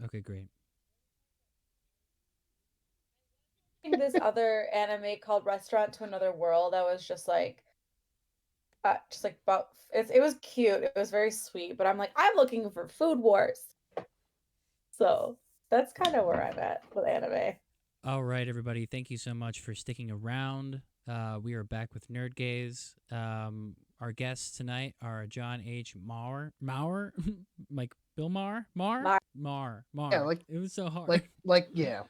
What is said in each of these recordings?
Okay, great. This other anime called Restaurant to Another World that was just like about it was cute. It was very sweet, but I'm like I'm looking for Food Wars. So that's kind of where I'm at with anime. All right, everybody. Thank you so much for sticking around. We are back with Nerd Gaze. Our guests tonight are John H. Maher, like Bill Maher, My Yeah, Maher. It was so hard. yeah,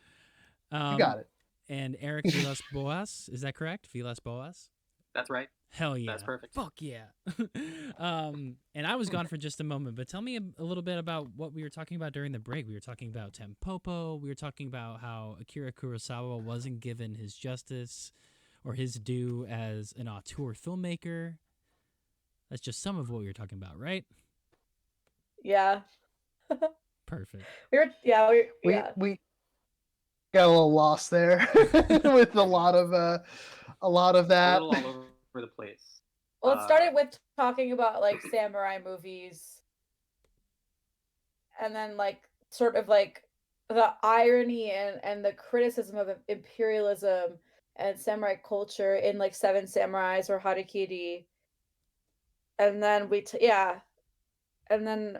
you um, got it. and Eric Vilas-Boas. Is that correct? Vilas-Boas. That's right. Hell yeah. That's perfect. Fuck yeah. And I was gone for just a moment, but tell me a little bit about what we were talking about during the break. We were talking about Tempopo. We were talking about how Akira Kurosawa wasn't given his justice or his due as an auteur filmmaker. That's just some of what we were talking about, right? yeah. Perfect. We Yeah. we got a little lost there with a lot of A that. little all over the place. Well, it started with talking about like samurai movies and then like sort of like the irony and the criticism of imperialism and samurai culture in like Seven Samurais or Harikiri. And then yeah, and then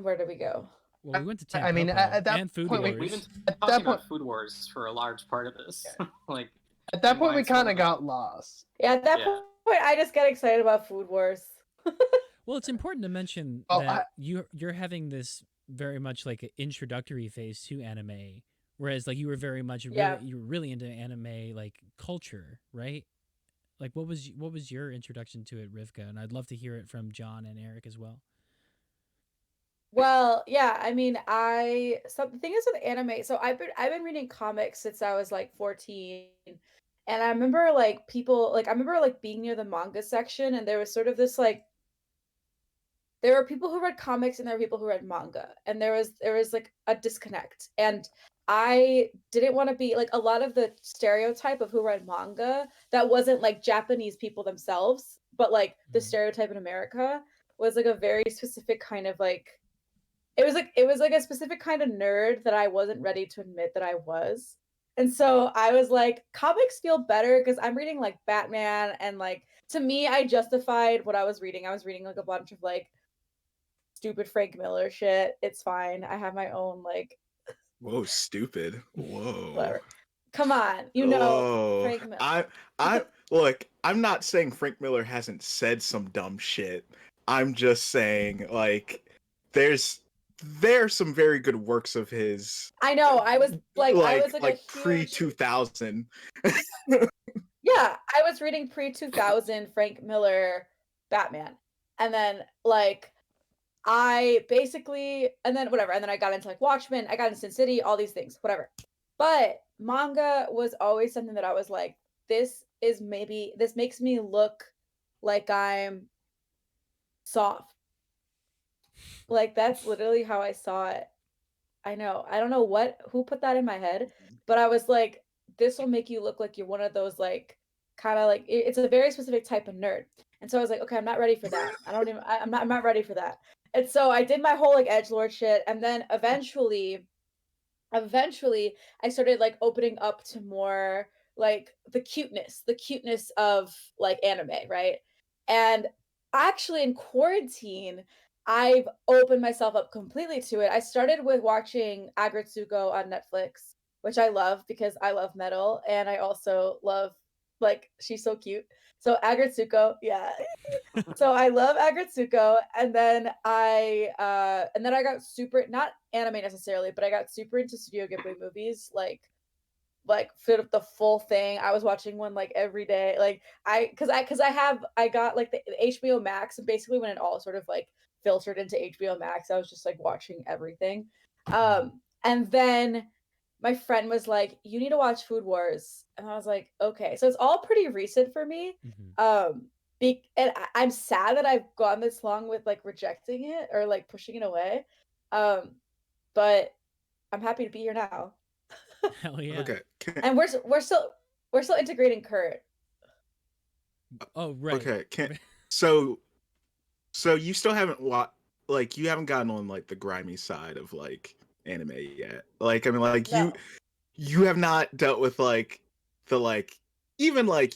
where did we go? Well, we went to I mean, Tampopo at that and Food point, We've been Wars. at talking that point, about Food Wars for a large part of this. Like at that and point, why we it's so kind of relevant. got lost. Yeah, at that Yeah. point I just get excited about Food Wars. Well, it's important to mention Well, that you're having this very much like an introductory phase to anime, whereas like you were very much Yeah. you were really into anime like culture, right? Like what was your introduction to it, Rivka? And I'd love to hear it from John and Eric as well. Well, yeah, I mean, so the thing is with anime, so I've been reading comics since I was like 14. And I remember like people like I remember like being near the manga section and there was sort of this like there were people who read comics and there were people who read manga and there was like a disconnect. And I didn't want to be like a lot of the stereotype of who read manga that wasn't like Japanese people themselves, but like the Mm-hmm. stereotype in America was like a very specific kind of like it was like a specific kind of nerd that I wasn't ready to admit that I was. And so I was like, comics feel better because I'm reading like Batman and like to me I justified what I was reading. I was reading like a bunch of like stupid Frank Miller shit. It's fine. I have my own like Whoa, stupid. Whoa. whatever. Come on, Oh, Frank Miller. I look, I'm not saying Frank Miller hasn't said some dumb shit. I'm just saying, like, there's some very good works of his, I know. I was like a pre huge 2000. yeah. I was reading pre 2000 Frank Miller Batman, and then like I basically, and then whatever, and then I got into like Watchmen, I got into Sin City, all these things, whatever. But manga was always something that I was like, this makes me look like I'm soft. Like that's literally how I saw it. I know. I don't know who put that in my head, but I was like, this will make you look like you're one of those like kind of like it's a very specific type of nerd. And so I was like, okay, I'm not ready for that. I'm not ready for that. And so I did my whole like edgelord shit, and then eventually I started like opening up to more like the cuteness of like anime, right? And actually in quarantine, I've opened myself up completely to it. I started with watching Agretsuko on Netflix, which I love because I love metal and I also love like she's so cute. So Agretsuko, yeah. So I love Agretsuko, and then I got super not anime necessarily, but I got super into Studio Ghibli movies, like fit up the full thing. I was watching one like every day, like I got like the HBO Max, and basically when it all sort of like filtered into HBO Max, I was just like watching everything. Mm-hmm. And then my friend was like, "You need to watch Food Wars," and I was like, "Okay." So it's all pretty recent for me. Mm-hmm. And I'm sad that I've gone this long with like rejecting it or like pushing it away. Um, but I'm happy to be here now. Hell yeah. Okay. And we're still integrating Kurt. Oh right. Okay. So you still haven't you haven't gotten on like the grimy side of like anime yet. Like I mean like No. you have not dealt with like the like even like,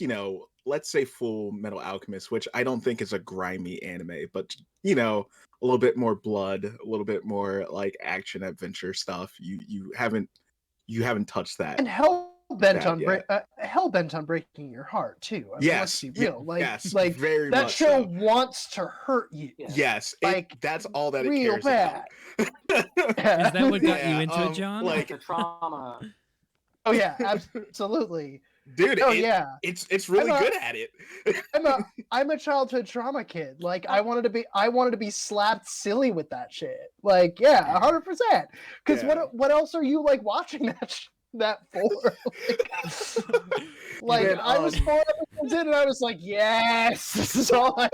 let's say Full Metal Alchemist, which I don't think is a grimy anime, but a little bit more blood, a little bit more like action adventure stuff. You haven't touched that. And hell-bent on on breaking your heart too. I mean, let's Yes. be real. Yes. Like Very that much show so. wants to hurt you. Yes. Like, that's all that it real cares bad. about. Is that what got you Yeah, into it, John? like- The trauma. Oh yeah, absolutely. Dude, Oh yeah. it's really I'm a- good at it. I'm a childhood trauma kid. Like I wanted to be slapped silly with that shit. Like yeah, 100%. Because Yeah. what else are you like watching that for? Like Man, I was 4 episodes in and I was like, yes, this is all I.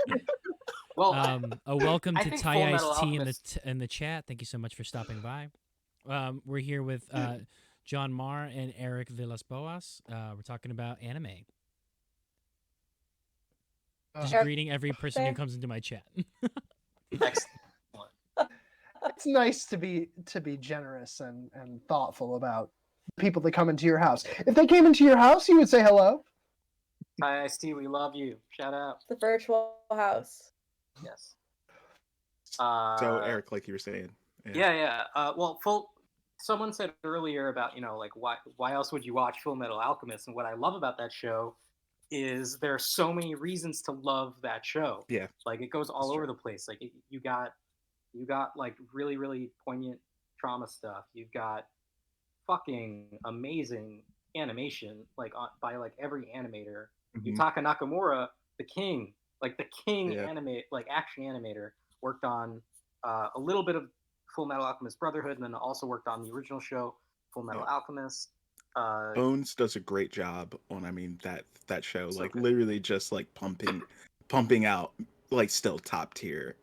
Well, A welcome I to think Thai Full Ice Metal Tea Alchemist- in the chat. Thank you so much for stopping by. We're here with John Maher and Eric Vilas-Boas. We're talking about anime. Just Eric- greeting every person who Fair. comes into my chat. excellent. It's nice to be generous and thoughtful about people that come into your house. If they came into your house, you would say hello. Hi, Steve, we love you. Shout out. The virtual house. Yes. So Eric, like you were saying. Yeah. Someone said earlier about, like why else would you watch Full Metal Alchemist? And what I love about that show is there are so many reasons to love that show. Yeah. Like it goes all That's over true. the place. Like you got like really, really poignant trauma stuff. You've got fucking amazing animation, like by like every animator. Mhm. Yutaka Nakamura, the king Yeah. action animator, worked on a little bit of Full Metal Alchemist Brotherhood, and then also worked on the original show, Full Metal Alchemist. Bones does a great job on that show. So like good. literally just like pumping out like still top tier.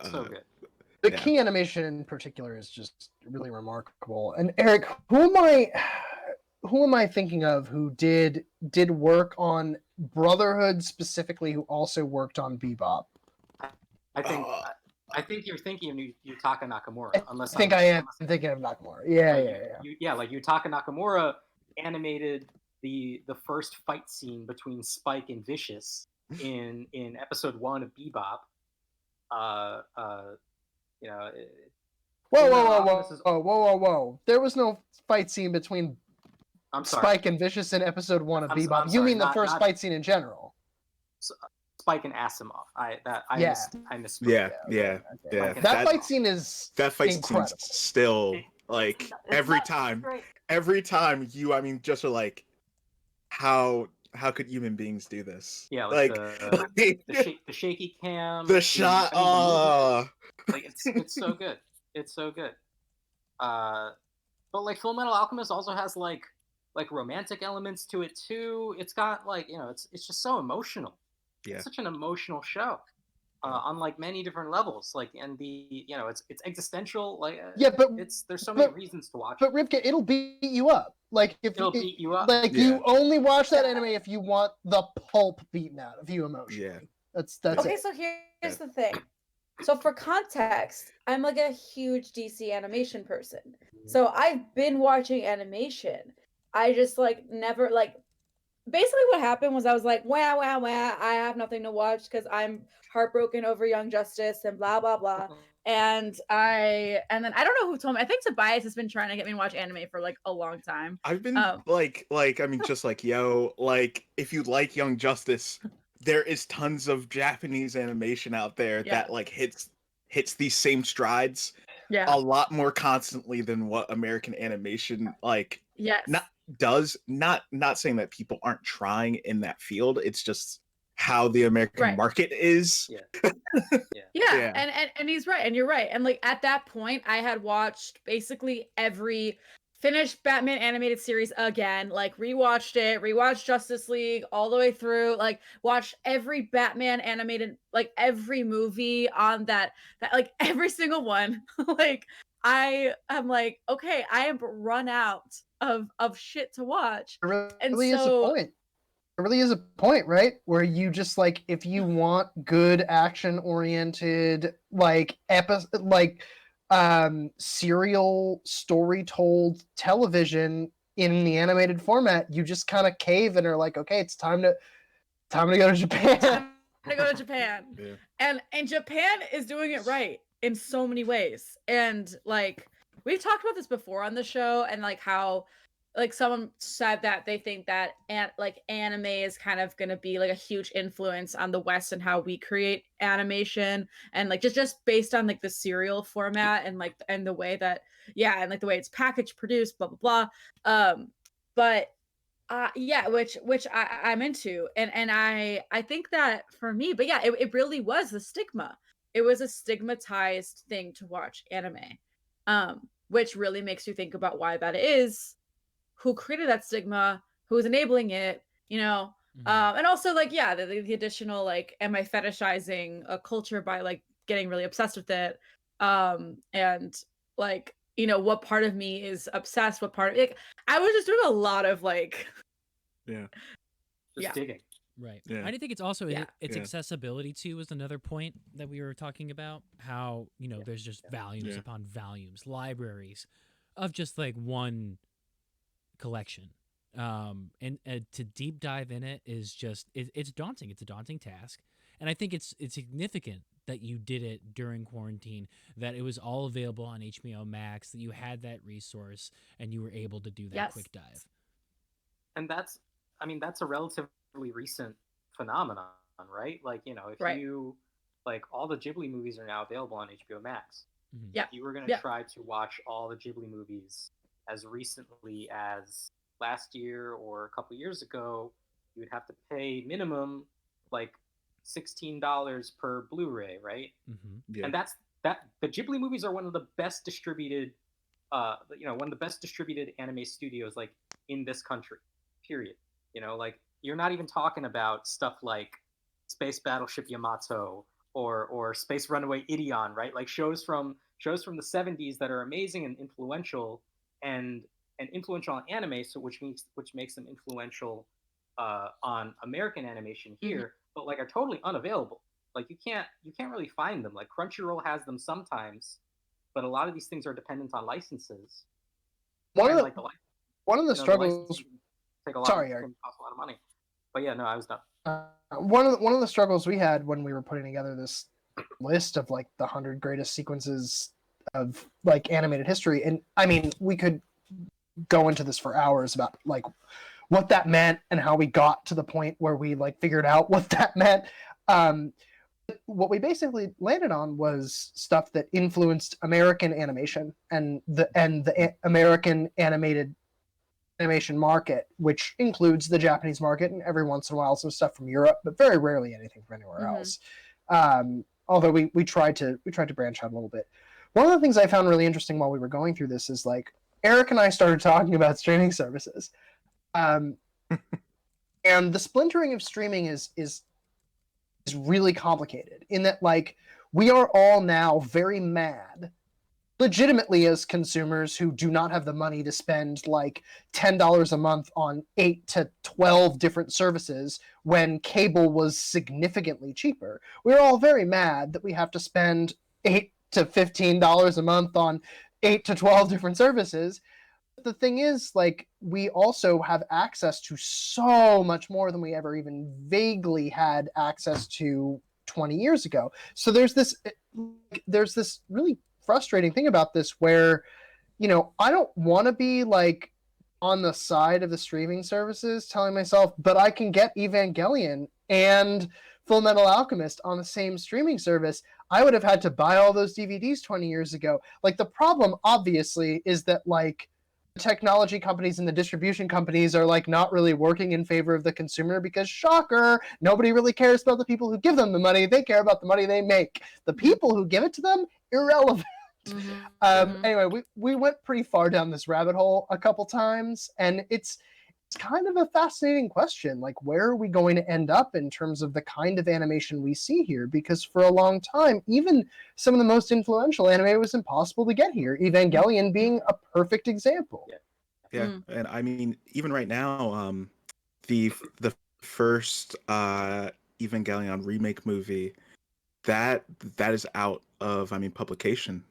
So good. The Yeah. key animation in particular is just really remarkable. And Eric, who am I thinking of who did work on Brotherhood specifically, who also worked on Bebop? I think you're thinking of Yutaka Nakamura. I think I am thinking of Nakamura. Yeah. Like Yutaka Nakamura animated the first fight scene between Spike and Vicious in episode 1 of Bebop. Whoa. There was no fight scene between I'm sorry, Spike and Vicious in episode 1 of I'm Bebop. sorry, You mean the not- first not- fight scene in general? Spike and Asimov. I Yeah. misspoke. Yeah. That fight scene is That fight incredible. scene's still like It's every not time great. just are like how could human beings do this? Yeah, like the shaky cam, the shot. Like it's so good. It's so good. But like Full Metal Alchemist also has like romantic elements to it too. It's got like it's just so emotional. Yeah. It's such an emotional show. On like many different levels, like and it's existential. Like but there's so many reasons to watch. But Rivka, it'll beat you up. Like if It'll beat you up. Like Yeah. you only watch that anime if you want the pulp beaten out of you emotionally. Yeah. That's Okay, it. so here's the thing. So for context, I'm like a huge DC animation person. So I've been watching animation. I just like never like basically what happened was I was like, wah, I have nothing to watch because I'm heartbroken over Young Justice and blah blah blah. And then I don't know who told me. I think Tobias has been trying to get me to watch anime for like a long time. I've been like I mean just like like if you like Young Justice, there is tons of Japanese animation out there Yeah. that like hits these same strides Yeah. a lot more constantly than what American animation like Yes. does. Not saying that people aren't trying in that field. It's just how the American Right. market is. Yeah. Yeah. And he's right, and you're right. And like at that point, I had watched basically every finished Batman animated series again, like rewatched Justice League all the way through, like watched every Batman animated, like every movie on that like every single one. Like I am like, okay, I am run out of shit to watch. It really And is a so- point. really is a point, right? Where you just like, if you want good action-oriented, like serial story told television in the animated format, you just kind of cave and are like, okay, it's time to go to Japan. Time to go to Japan. Yeah. And Japan is doing it right in so many ways. And like we've talked about this before on the show, and like how like someone said that they think that like anime is kind of going to be like a huge influence on the West and how we create animation, and like just based on like the serial format and like and the way that and like the way it's packaged, produced, blah blah blah. But yeah, which I'm into, and I think that for me, but yeah, it really was the stigma. It was a stigmatized thing to watch anime, which really makes you think about why that is, who created that stigma, who is enabling it, you know. And also like the additional like, am I fetishizing a culture by like getting really obsessed with it, and like, you know, what part of me is obsessed, what part of it, I was just doing a lot of like just digging. Right. Yeah. I think it's also its Yeah. accessibility too was another point that we were talking about. How, you know, there's just volumes upon volumes, libraries of just like one collection. And to deep dive in it is just it's daunting. It's a daunting task. And I think it's significant that you did it during quarantine, that it was all available on HBO Max, that you had that resource and you were able to do that quick dive. And that's a relatively recent phenomenon, right? Like, you know, if you like, all the Ghibli movies are now available on HBO Max. Yeah. If you were going to try to watch all the Ghibli movies as recently as last year or a couple years ago, you would have to pay minimum like $16 per Blu-ray, right? Yeah. And that's the Ghibli movies are one of the best distributed, one of the best distributed anime studios like in this country. Period. You know, like, you're not even talking about stuff like Space Battleship Yamato or Space Runaway Ideon, right? Like shows from the 70s that are amazing and influential, and influential on anime, so which makes them influential on American animation here, but like are totally unavailable. Like you can't really find them. Like Crunchyroll has them sometimes, but a lot of these things are dependent on licenses. One of the struggles. Take a lot. Sorry, Eric. Cost a lot of money. But yeah, no, I was done. One of the struggles we had when we were putting together this list of like the 100 greatest sequences of like animated history, and I mean, we could go into this for hours about like what that meant and how we got to the point where we like figured out what that meant. What we basically landed on was stuff that influenced American animation and the American animation market, which includes the Japanese market and every once in a while some stuff from Europe, but very rarely anything from anywhere else. Although we tried to branch out a little bit. One of the things I found really interesting while we were going through this is like Eric and I started talking about streaming services, and the splintering of streaming is really complicated in that like we are all now very mad, legitimately, as consumers who do not have the money to spend like $10 a month on 8 to 12 different services when cable was significantly cheaper. We're all very mad that we have to spend $8 to $15 a month on 8 to 12 different services. But the thing is, like, we also have access to so much more than we ever even vaguely had access to 20 years ago. So there's this really frustrating thing about this where, you know, I don't want to be like on the side of the streaming services telling myself, but I can get Evangelion and Full Metal Alchemist on the same streaming service. I would have had to buy all those DVDs 20 years ago. Like, the problem obviously is that like the technology companies and the distribution companies are like not really working in favor of the consumer because, shocker, nobody really cares about the people who give them the money. They care about the money they make. The people who give it to them, irrelevant. Anyway, we went pretty far down this rabbit hole a couple times, and it's kind of a fascinating question. Like, where are we going to end up in terms of the kind of animation we see here? Because for a long time, even some of the most influential anime was impossible to get here. Evangelion being a perfect example. Yeah, and I mean, even right now, the first Evangelion remake movie that is out of publication.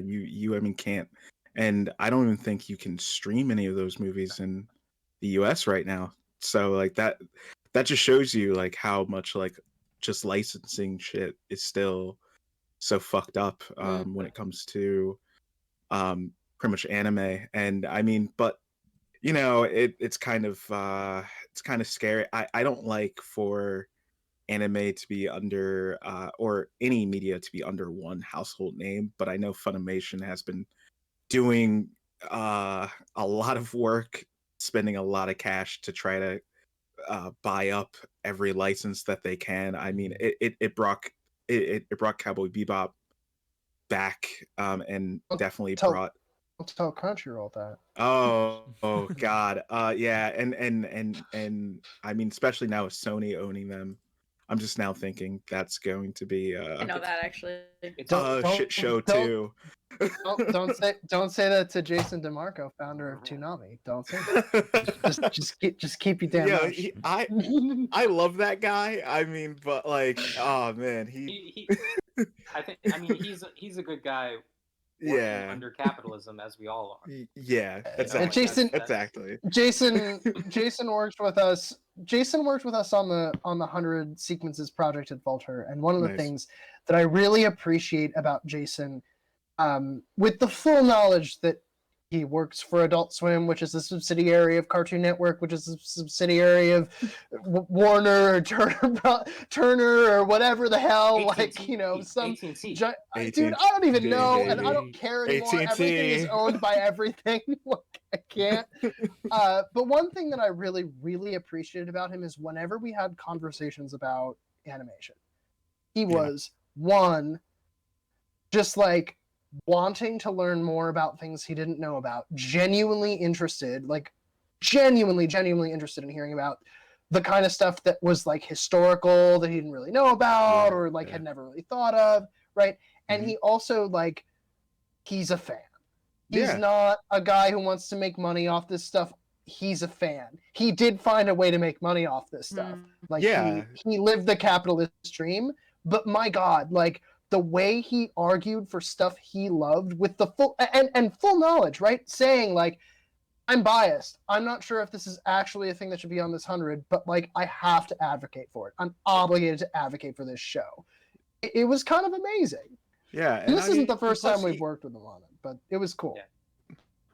You can't, and I don't even think you can stream any of those movies in the US right now. So like that just shows you like how much like just licensing shit is still so fucked up when it comes to pretty much anime. And but it's kind of scary. I don't like for anime to be under or any media to be under one household name, but I know Funimation has been doing a lot of work, spending a lot of cash to try to buy up every license that they can. I mean, it brought Cowboy Bebop back, and definitely brought. Don't tell Crunchyroll that. Oh God, yeah, and I mean, especially now with Sony owning them, I'm just now thinking that's going to be I know that actually. It's a shit show too. Don't say that to Jason DeMarco, founder of Toonami. Don't say that. just keep your damn mouth. I love that guy. I mean, but like, oh man, I mean, he's a good guy. Yeah, under capitalism, as we all are. Yeah, exactly. Exactly. Jason worked with us. Jason worked with us on the 100 Sequences project at Vulture, and one of the things that I really appreciate about Jason, with the full knowledge that he works for Adult Swim, which is a subsidiary of Cartoon Network, which is a subsidiary of Warner or Turner or whatever the hell, AT&T, some AT&T. Dude, I don't even know, and I don't care anymore. AT&T. Everything is owned by everything. I can't. But one thing that I really, really appreciated about him is whenever we had conversations about animation, he was one, just like wanting to learn more about things he didn't know about, genuinely interested interested in hearing about the kind of stuff that was like historical that he didn't really know about or like had never really thought of, right? And he also like, he's a fan. He's not a guy who wants to make money off this stuff. He's a fan. He did find a way to make money off this stuff. Like he lived the capitalist dream, but my God, like the way he argued for stuff he loved with the full and full knowledge, right? Saying like, I'm biased. I'm not sure if this is actually a thing that should be on this 100, but like I have to advocate for it. I'm obligated to advocate for this show. It was kind of amazing. Yeah, and this isn't the first time we've worked with him on it, but it was cool.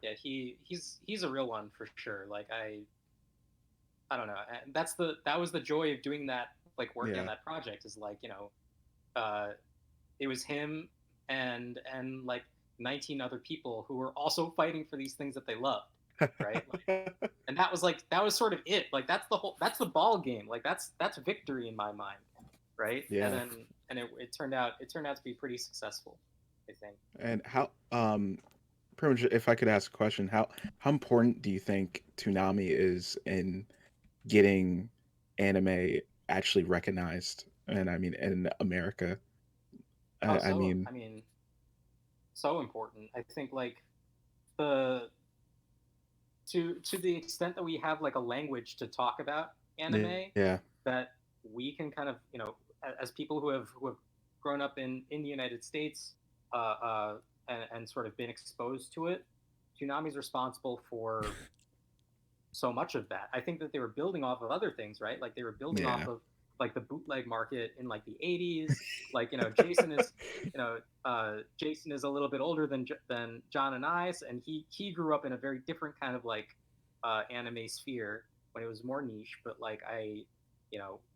Yeah, he's a real one for sure. Like I don't know. That was the joy of doing that, like working on that project. Is like it was him and like 19 other people who were also fighting for these things that they loved, right? Like, and that was sort of it. Like that's the ball game. Like that's victory in my mind, right? Yeah. And it turned out to be pretty successful, I think. And how pretty much, if I could ask a question, how important do you think Toonami is in getting anime actually recognized? And I mean, in America. I mean, so important. I think like to the extent that we have like a language to talk about anime, that we can kind of, as people who have grown up in the United States, and sort of been exposed to it, Toonami's responsible for so much of that. I think that they were building off of other things, right? Like they were building off of like the bootleg market in like the 80s. Like, Jason is a little bit older than John and I, and he grew up in a very different kind of like anime sphere when it was more niche. But like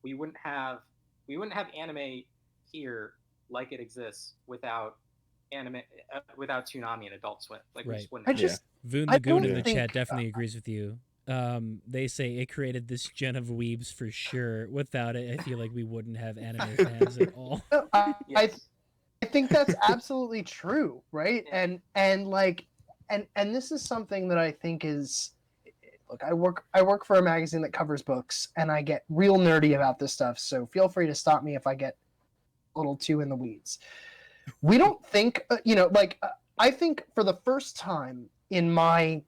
we wouldn't have anime here like it exists without Toonami and Adult Swim. Like we just wouldn't. Voon the Goon in the chat definitely agrees with you. They say it created this gen of weebs for sure. Without it, I feel like we wouldn't have anime fans at all. I think that's absolutely true, right? Yeah. And this is something that I think is, look, I work for a magazine that covers books, and I get real nerdy about this stuff. So feel free to stop me if I get a little too in the weeds. We don't think, I think for the first time in my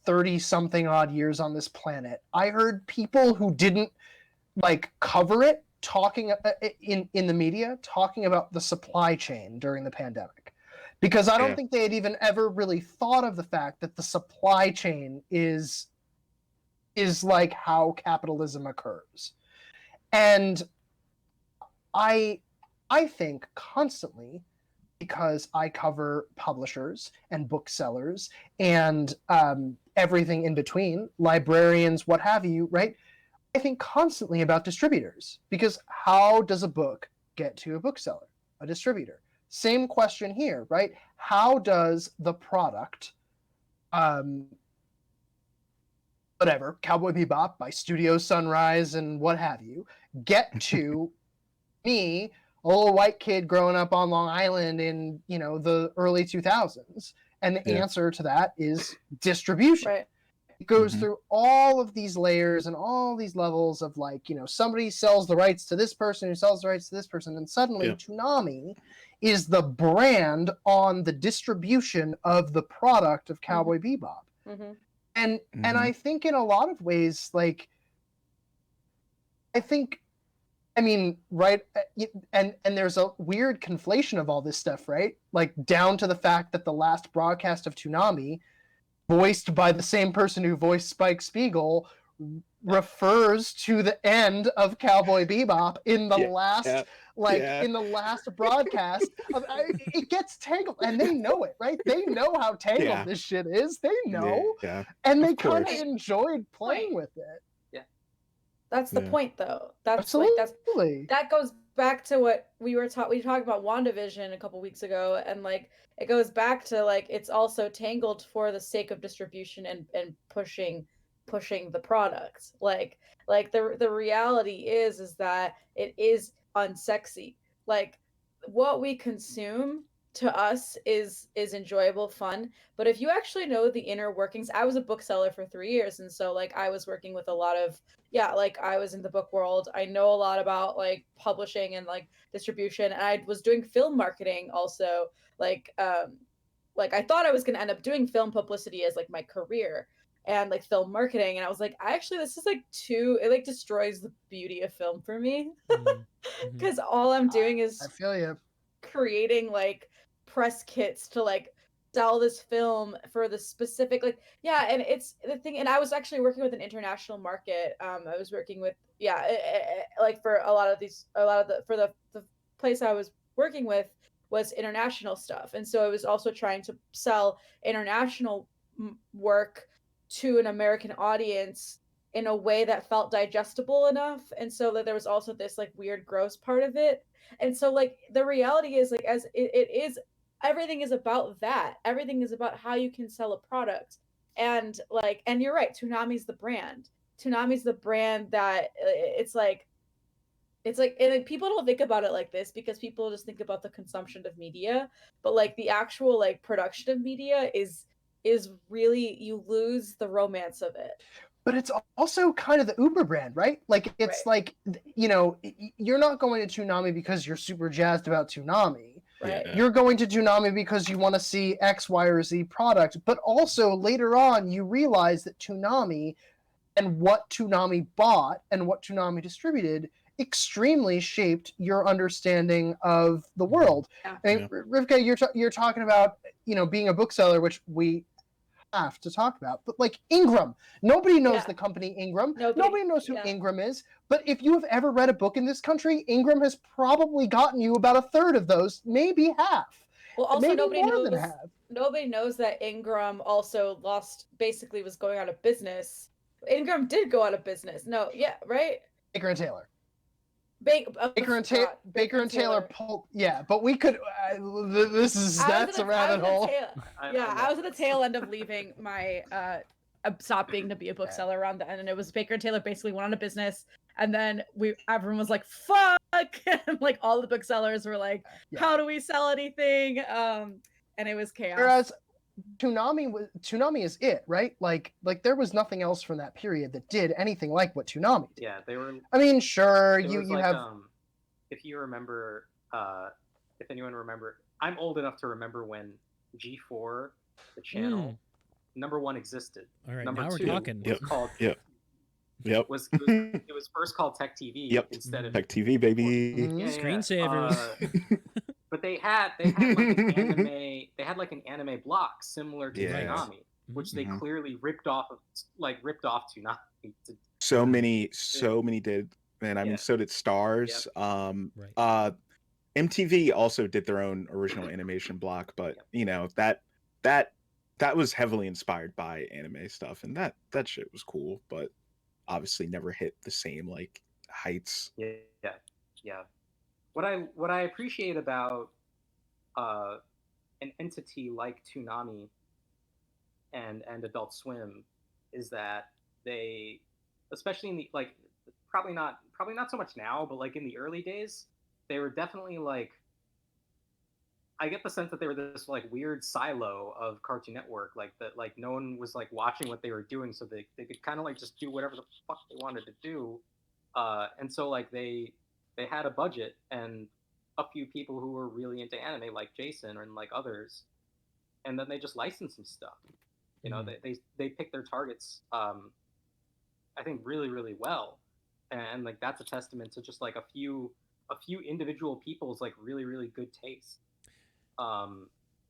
30-something odd years on this planet, I heard people who didn't like cover it talking in the media talking about the supply chain during the pandemic, because I don't Yeah. think they had even ever really thought of the fact that the supply chain is like how capitalism occurs. And I think constantly, because I cover publishers and booksellers and everything in between, librarians, what have you, right? I think constantly about distributors, because how does a book get to a bookseller, a distributor? Same question here, right? How does the product, whatever, Cowboy Bebop by Studio Sunrise and what have you, get to me, a little white kid growing up on Long Island in, the early 2000s? And the answer to that is distribution. Right. It goes through all of these layers and all these levels of somebody sells the rights to this person who sells the rights to this person, and suddenly Toonami is the brand on the distribution of the product of Cowboy Bebop. Mm-hmm. And I think in a lot of ways, right, and there's a weird conflation of all this stuff, right? Like down to the fact that the last broadcast of Toonami, voiced by the same person who voiced Spike Spiegel, refers to the end of Cowboy Bebop in the in the last broadcast. It gets tangled, and they know it, right? They know how tangled this shit is. They know, and they kind of enjoyed playing with it. That's the point, though. That's Absolutely. that goes back to what we talked about WandaVision a couple weeks ago, and it goes back to it's also tangled for the sake of distribution and pushing the product. The reality is that it is unsexy. What we consume to us is enjoyable, fun, but if you actually know the inner workings, I was a bookseller for 3 years, and so I was working with a lot of I was in the book world. I know a lot about publishing and distribution, and I was doing film marketing also. I thought I was going to end up doing film publicity as my career and film marketing, and I was this is it destroys the beauty of film for me, because all I'm doing is I feel you. creating press kits to sell this film for the specific and it's the thing. And I was actually working with an international market. I was working with for the place I was working with was international stuff, and so I was also trying to sell international work to an American audience in a way that felt digestible enough, and so that there was also this weird gross part of it. And so the reality is as it is, everything is about that. Everything is about how you can sell a product. And and you're right, Toonami's the brand. Toonami's the brand that and people don't think about it like this, because people just think about the consumption of media, but the actual production of media is really, you lose the romance of it. But it's also kind of the Uber brand, right? It's you're not going to Toonami because you're super jazzed about Toonami. Right. You're going to Toonami because you want to see X, Y, or Z product. But also later on, you realize that Toonami and what Toonami bought and what Toonami distributed extremely shaped your understanding of the world. Yeah. I mean, Rivka, you're talking about being a bookseller, which we have to talk about, but Ingram, nobody knows the company Ingram. Nobody knows who Ingram is. But if you have ever read a book in this country, Ingram has probably gotten you about a third of those, maybe half. Well, also maybe nobody more knows. Than half. Nobody knows that Ingram also basically was going out of business. Ingram did go out of business. No, right? Baker and Taylor. Baker and Taylor pulled, but we could. That's a rabbit hole. I was at the tail end of leaving my stopping to be a bookseller around the end, and it was Baker and Taylor basically went out of business, and then everyone was like, "Fuck!" and all the booksellers were like, "How do we sell anything?" And it was chaos. Whereas Toonami is it, right? There was nothing else from that period that did anything like what Toonami did. Yeah, they were. I mean, sure, you have. If you remember, if anyone remember, I'm old enough to remember when G4, the channel, number one existed. All right, number now we're two talking. was called. Yep. it was first called Tech TV Yep. instead of Tech TV, baby. Mhm. yeah, Screensavers. but they had like an anime block similar to Yeah. Toonami, which they Mhm. clearly ripped off Toonami. So many did, and I mean, Yeah. so did Stars. Right. MTV also did their own original animation block, but Yep. you know that was heavily inspired by anime stuff, and that shit was cool, but obviously never hit the same like heights. Yeah. What I appreciate about an entity like Toonami and Adult Swim is that they, especially in the like, probably not so much now, but like in the early days, they were definitely like, I get the sense that they were this like weird silo of Cartoon Network, like that, like no one was like watching what they were doing, so they could kind of like just do whatever the fuck they wanted to do, and so like they had a budget and a few people who were really into anime, like Jason and like others, and then they just licensed some stuff. You know, they picked their targets, I think really well, and like that's a testament to just like a few individual people's like really good taste.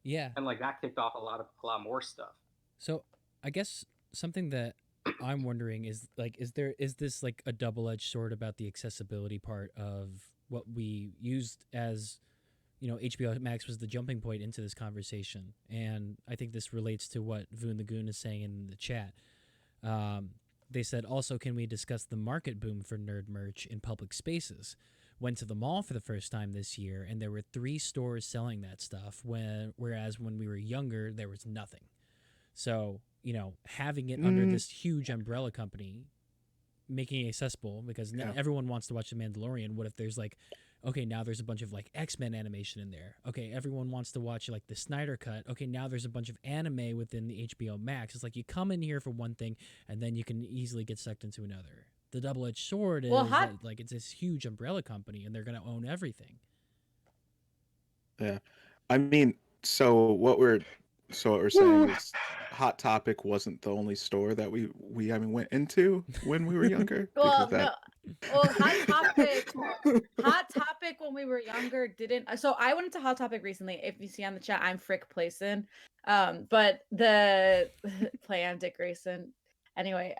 Yeah. And like that kicked off a lot more stuff. So I guess something that I'm wondering is like, is this like a double-edged sword about the accessibility part of what we used as, you know, HBO Max was the jumping point into this conversation, and I think this relates to what Voon the Goon is saying in the chat. They said, also, can we discuss the market boom for nerd merch in public spaces? Went to the mall for the first time this year, and there were 3 stores selling that stuff, whereas when we were younger, there was nothing. So, you know, having it under this huge umbrella company, making it accessible, because everyone wants to watch The Mandalorian. What if there's like, okay, now there's a bunch of like X-Men animation in there. Okay, everyone wants to watch like the Snyder Cut. Okay, now there's a bunch of anime within the HBO Max. It's like you come in here for one thing, and then you can easily get sucked into another. The double-edged sword is that, like, it's this huge umbrella company, and they're gonna own everything. Yeah, I mean, so what we're saying is Hot Topic wasn't the only store that we went into when we were younger. Well, because well, Hot Topic when we were younger didn't. So I went to Hot Topic recently. If you see on the chat, I'm Frick Playson. But the play on Dick Grayson. Anyway,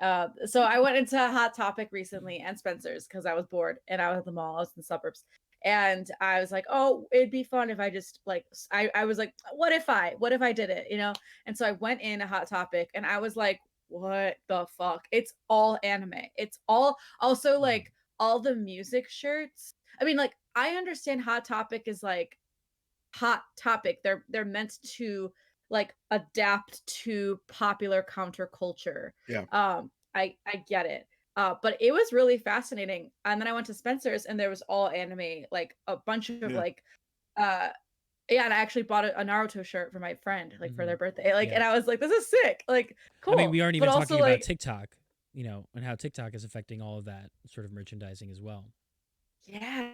so I went into Hot Topic recently and Spencer's because I was bored and I was at the mall. I was in the suburbs. And I was like, oh, it'd be fun if I just like, I was like, what if I did it, you know? And so I went in a Hot Topic and I was like, what the fuck? It's all anime. It's all also like all the music shirts. I mean, like, I understand Hot Topic is like Hot Topic. They're meant to like adapt to popular counterculture. Yeah. I get it. But it was really fascinating. And then I went to Spencer's and there was all anime, like a bunch of like yeah, and I actually bought a Naruto shirt for my friend, like for their birthday. Like, and I was like, this is sick. Like, cool. I mean, we aren't even But talking also, about like, TikTok, you know, and how TikTok is affecting all of that sort of merchandising as well. yeah.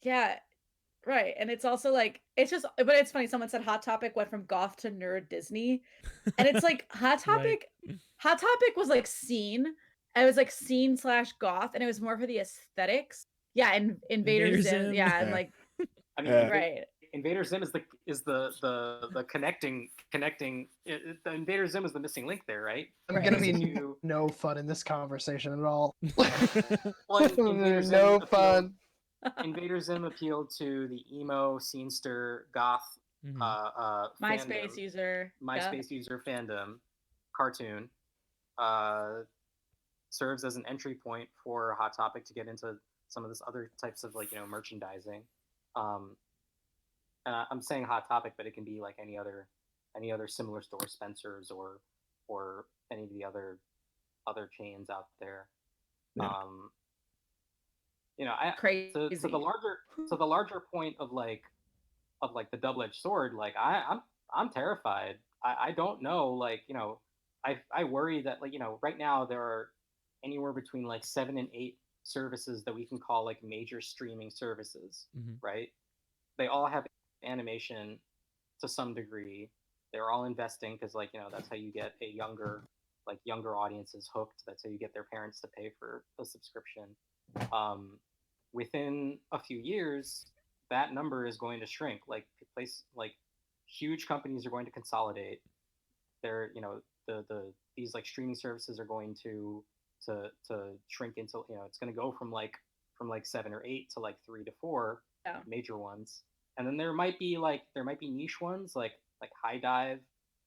Yeah. Right. And it's also like, it's just, but it's funny. Someone said Hot Topic went from goth to nerd Disney. And it's like Hot Topic, Hot Topic was like scene. It was like scene / goth, and it was more for the aesthetics. Yeah. And Invader Zim. Yeah. And like, I mean, right. Invader Zim is the connecting. The Invader Zim is the missing link there, right? I'm gonna be no fun in this conversation at all. Well, no fun. Invader Zim appealed to the emo, scenester, goth, MySpace user fandom, cartoon. Serves as an entry point for Hot Topic to get into some of this other types of like, you know, merchandising. I'm saying Hot Topic, but it can be like any other similar store, Spencer's or any of the other chains out there. Yeah. You know, crazy. So the larger point of like the double-edged sword, like I'm terrified. I don't know, like, you know, I worry that, like, you know, right now there are anywhere between like 7 and 8 services that we can call like major streaming services, right? They all have animation to some degree. They're all investing because, like, you know, that's how you get a younger like younger audiences hooked. That's how you get their parents to pay for the subscription. Within a few years, that number is going to shrink. Like huge companies are going to consolidate. They're these like streaming services are going to shrink into, it's going to go from like 7 or 8 to like 3 to 4 major ones, and then there might be niche ones like High Dive,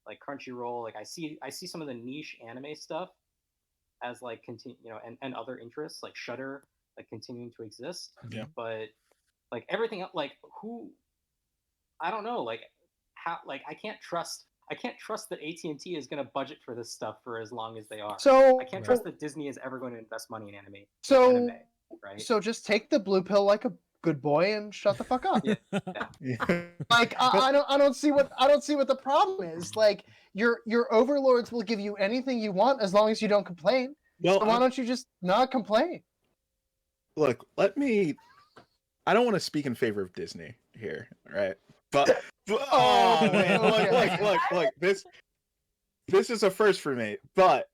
like Crunchyroll. Like I see some of the niche anime stuff as like and other interests like Shudder like continuing to exist. Yeah. But like everything else, like who, I don't know, like how, like I can't trust that AT&T is going to budget for this stuff for as long as they are. So I can't trust that Disney is ever going to invest money in anime. So Right? So just take the blue pill like a good boy and shut the fuck up. Yeah. Like I don't see what the problem is. Like your overlords will give you anything you want as long as you don't complain. Well, So why don't you just not complain? Look, I don't want to speak in favor of Disney here, right? But oh man, look, this is a first for me. But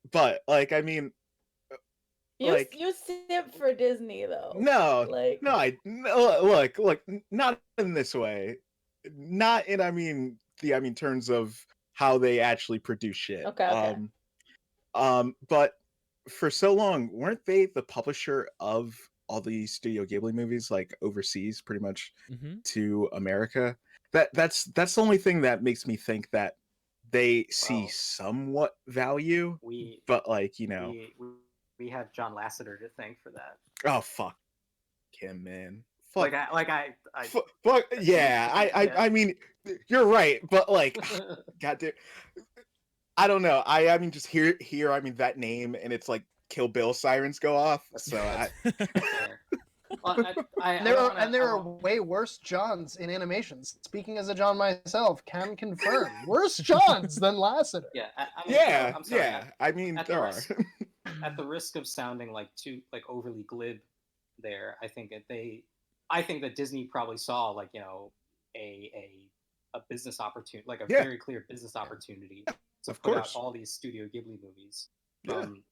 like, I mean, you simp for Disney though. No, like look, not in this way. Not in terms of how they actually produce shit. Okay. But for so long, weren't they the publisher of all these Studio Ghibli movies, like overseas, pretty much to America? That's the only thing that makes me think that they see somewhat value. But like, we have John Lasseter to thank for that. Oh fuck him, man. Fuck. I mean, you're right, but like, goddamn, I don't know. I mean, just hear that name, and it's like Kill Bill sirens go off. So there are way worse Johns in animations. Speaking as a John myself, can confirm worse Johns than Lasseter. Yeah, I'm sorry. I mean, there are. At the risk of sounding like too like overly glib, there, I think that Disney probably saw like a business opportunity, like a very clear business opportunity to put out all these Studio Ghibli movies from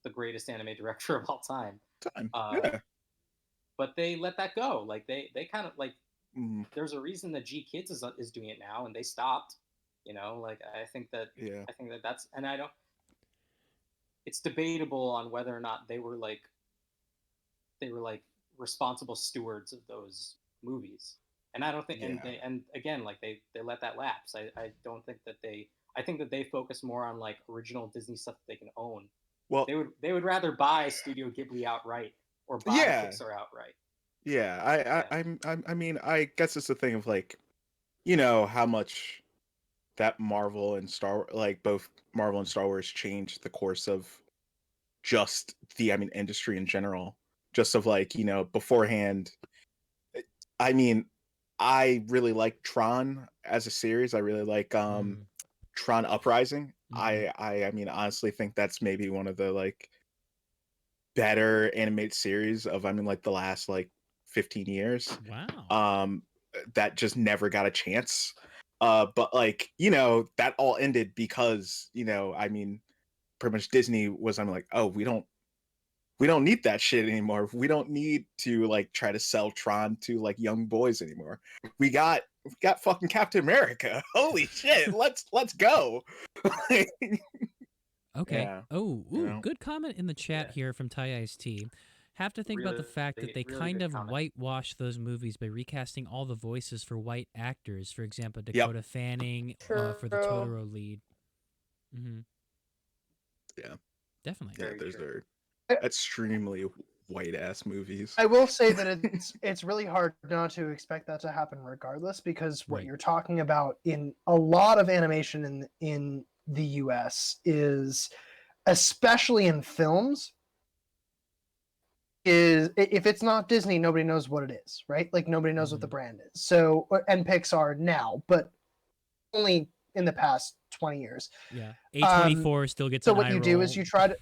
the greatest anime director of all time. But they let that go. Like they kind of like there's a reason that G Kids is doing it now, and they stopped. Like I think that that's, and I don't. It's debatable on whether or not they were like responsible stewards of those movies, and I don't think. And again, like they let that lapse. I don't think that they. I think that they focus more on like original Disney stuff that they can own. Well, they would rather buy Studio Ghibli outright or buy Pixar outright. Yeah, I mean, I guess it's the thing of like, how much that Marvel and both Marvel and Star Wars changed the course of just the industry in general. Just of like, beforehand. I mean, I really like Tron as a series. I really like Tron Uprising. I mean, honestly think that's maybe one of the like better animated series of like the last like 15 years. Wow. That just never got a chance. But like, that all ended because, I mean, pretty much Disney was like, oh, we don't need that shit anymore. We don't need to like try to sell Tron to like young boys anymore. We got fucking Captain America. Holy shit. Let's go. Okay. Yeah. Good comment in the chat here from Ty Ice T. Have to think about the fact that they really kind of comment. whitewash those movies by recasting all the voices for white actors. For example, Dakota Fanning for the Totoro lead. Yeah. Definitely. Yeah, those are extremely white ass movies. I will say that it's really hard not to expect that to happen regardless, because what you're talking about in a lot of animation in the US is, especially in films, is if it's not Disney, nobody knows what it is, right? Like nobody knows what the brand is. So, and Pixar now, but only in the past 20 years. Yeah. A24 still gets so an what eye you roll. do is you try to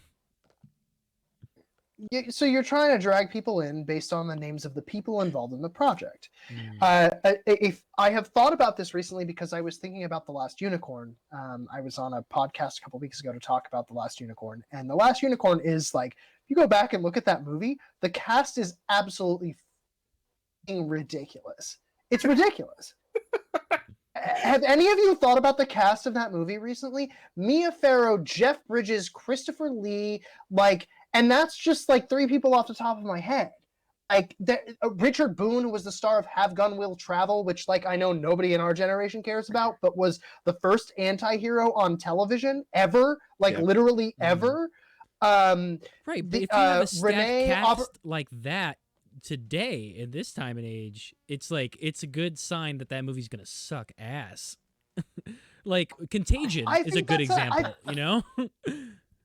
So you're trying to drag people in based on the names of the people involved in the project. If I have thought about this recently because I was thinking about The Last Unicorn. I was on a podcast a couple weeks ago to talk about The Last Unicorn, and The Last Unicorn is like, if you go back and look at that movie, the cast is absolutely ridiculous. It's ridiculous. Have any of you thought about the cast of that movie recently? Mia Farrow, Jeff Bridges, Christopher Lee, like, and that's just like 3 people off the top of my head. Like, Richard Boone was the star of Have Gun Will Travel, which, like, I know nobody in our generation cares about, but was the first anti-hero on television ever, like, literally ever. Right, but if you have a stacked cast like that today in this time and age, it's like, it's a good sign that movie's gonna suck ass. Like Contagion is a good example, you know.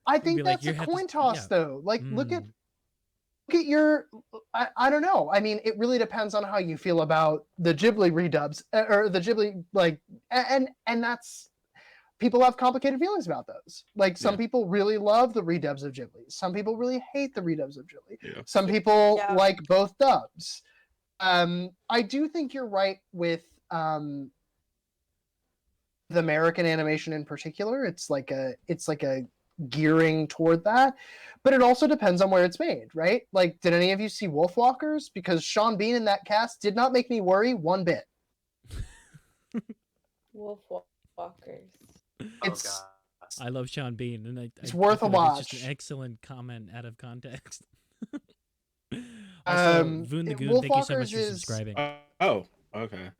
I think that's a coin toss, though. Like, look at your. I don't know. I mean, it really depends on how you feel about the Ghibli redubs or the Ghibli, like, and that's. People have complicated feelings about those. Like, some people really love the redubs of Ghibli. Some people really hate the redubs of Ghibli. Yeah. Some people like both dubs. I do think you're right with the American animation in particular. It's like a gearing toward that, but it also depends on where it's made, right? Like, did any of you see Wolfwalkers? Because Sean Bean in that cast did not make me worry one bit. Wolfwalkers. I love Sean Bean, and it's worth a watch. It's just an excellent comment out of context. Also, Voon the Goon, thank you so much for subscribing. Okay.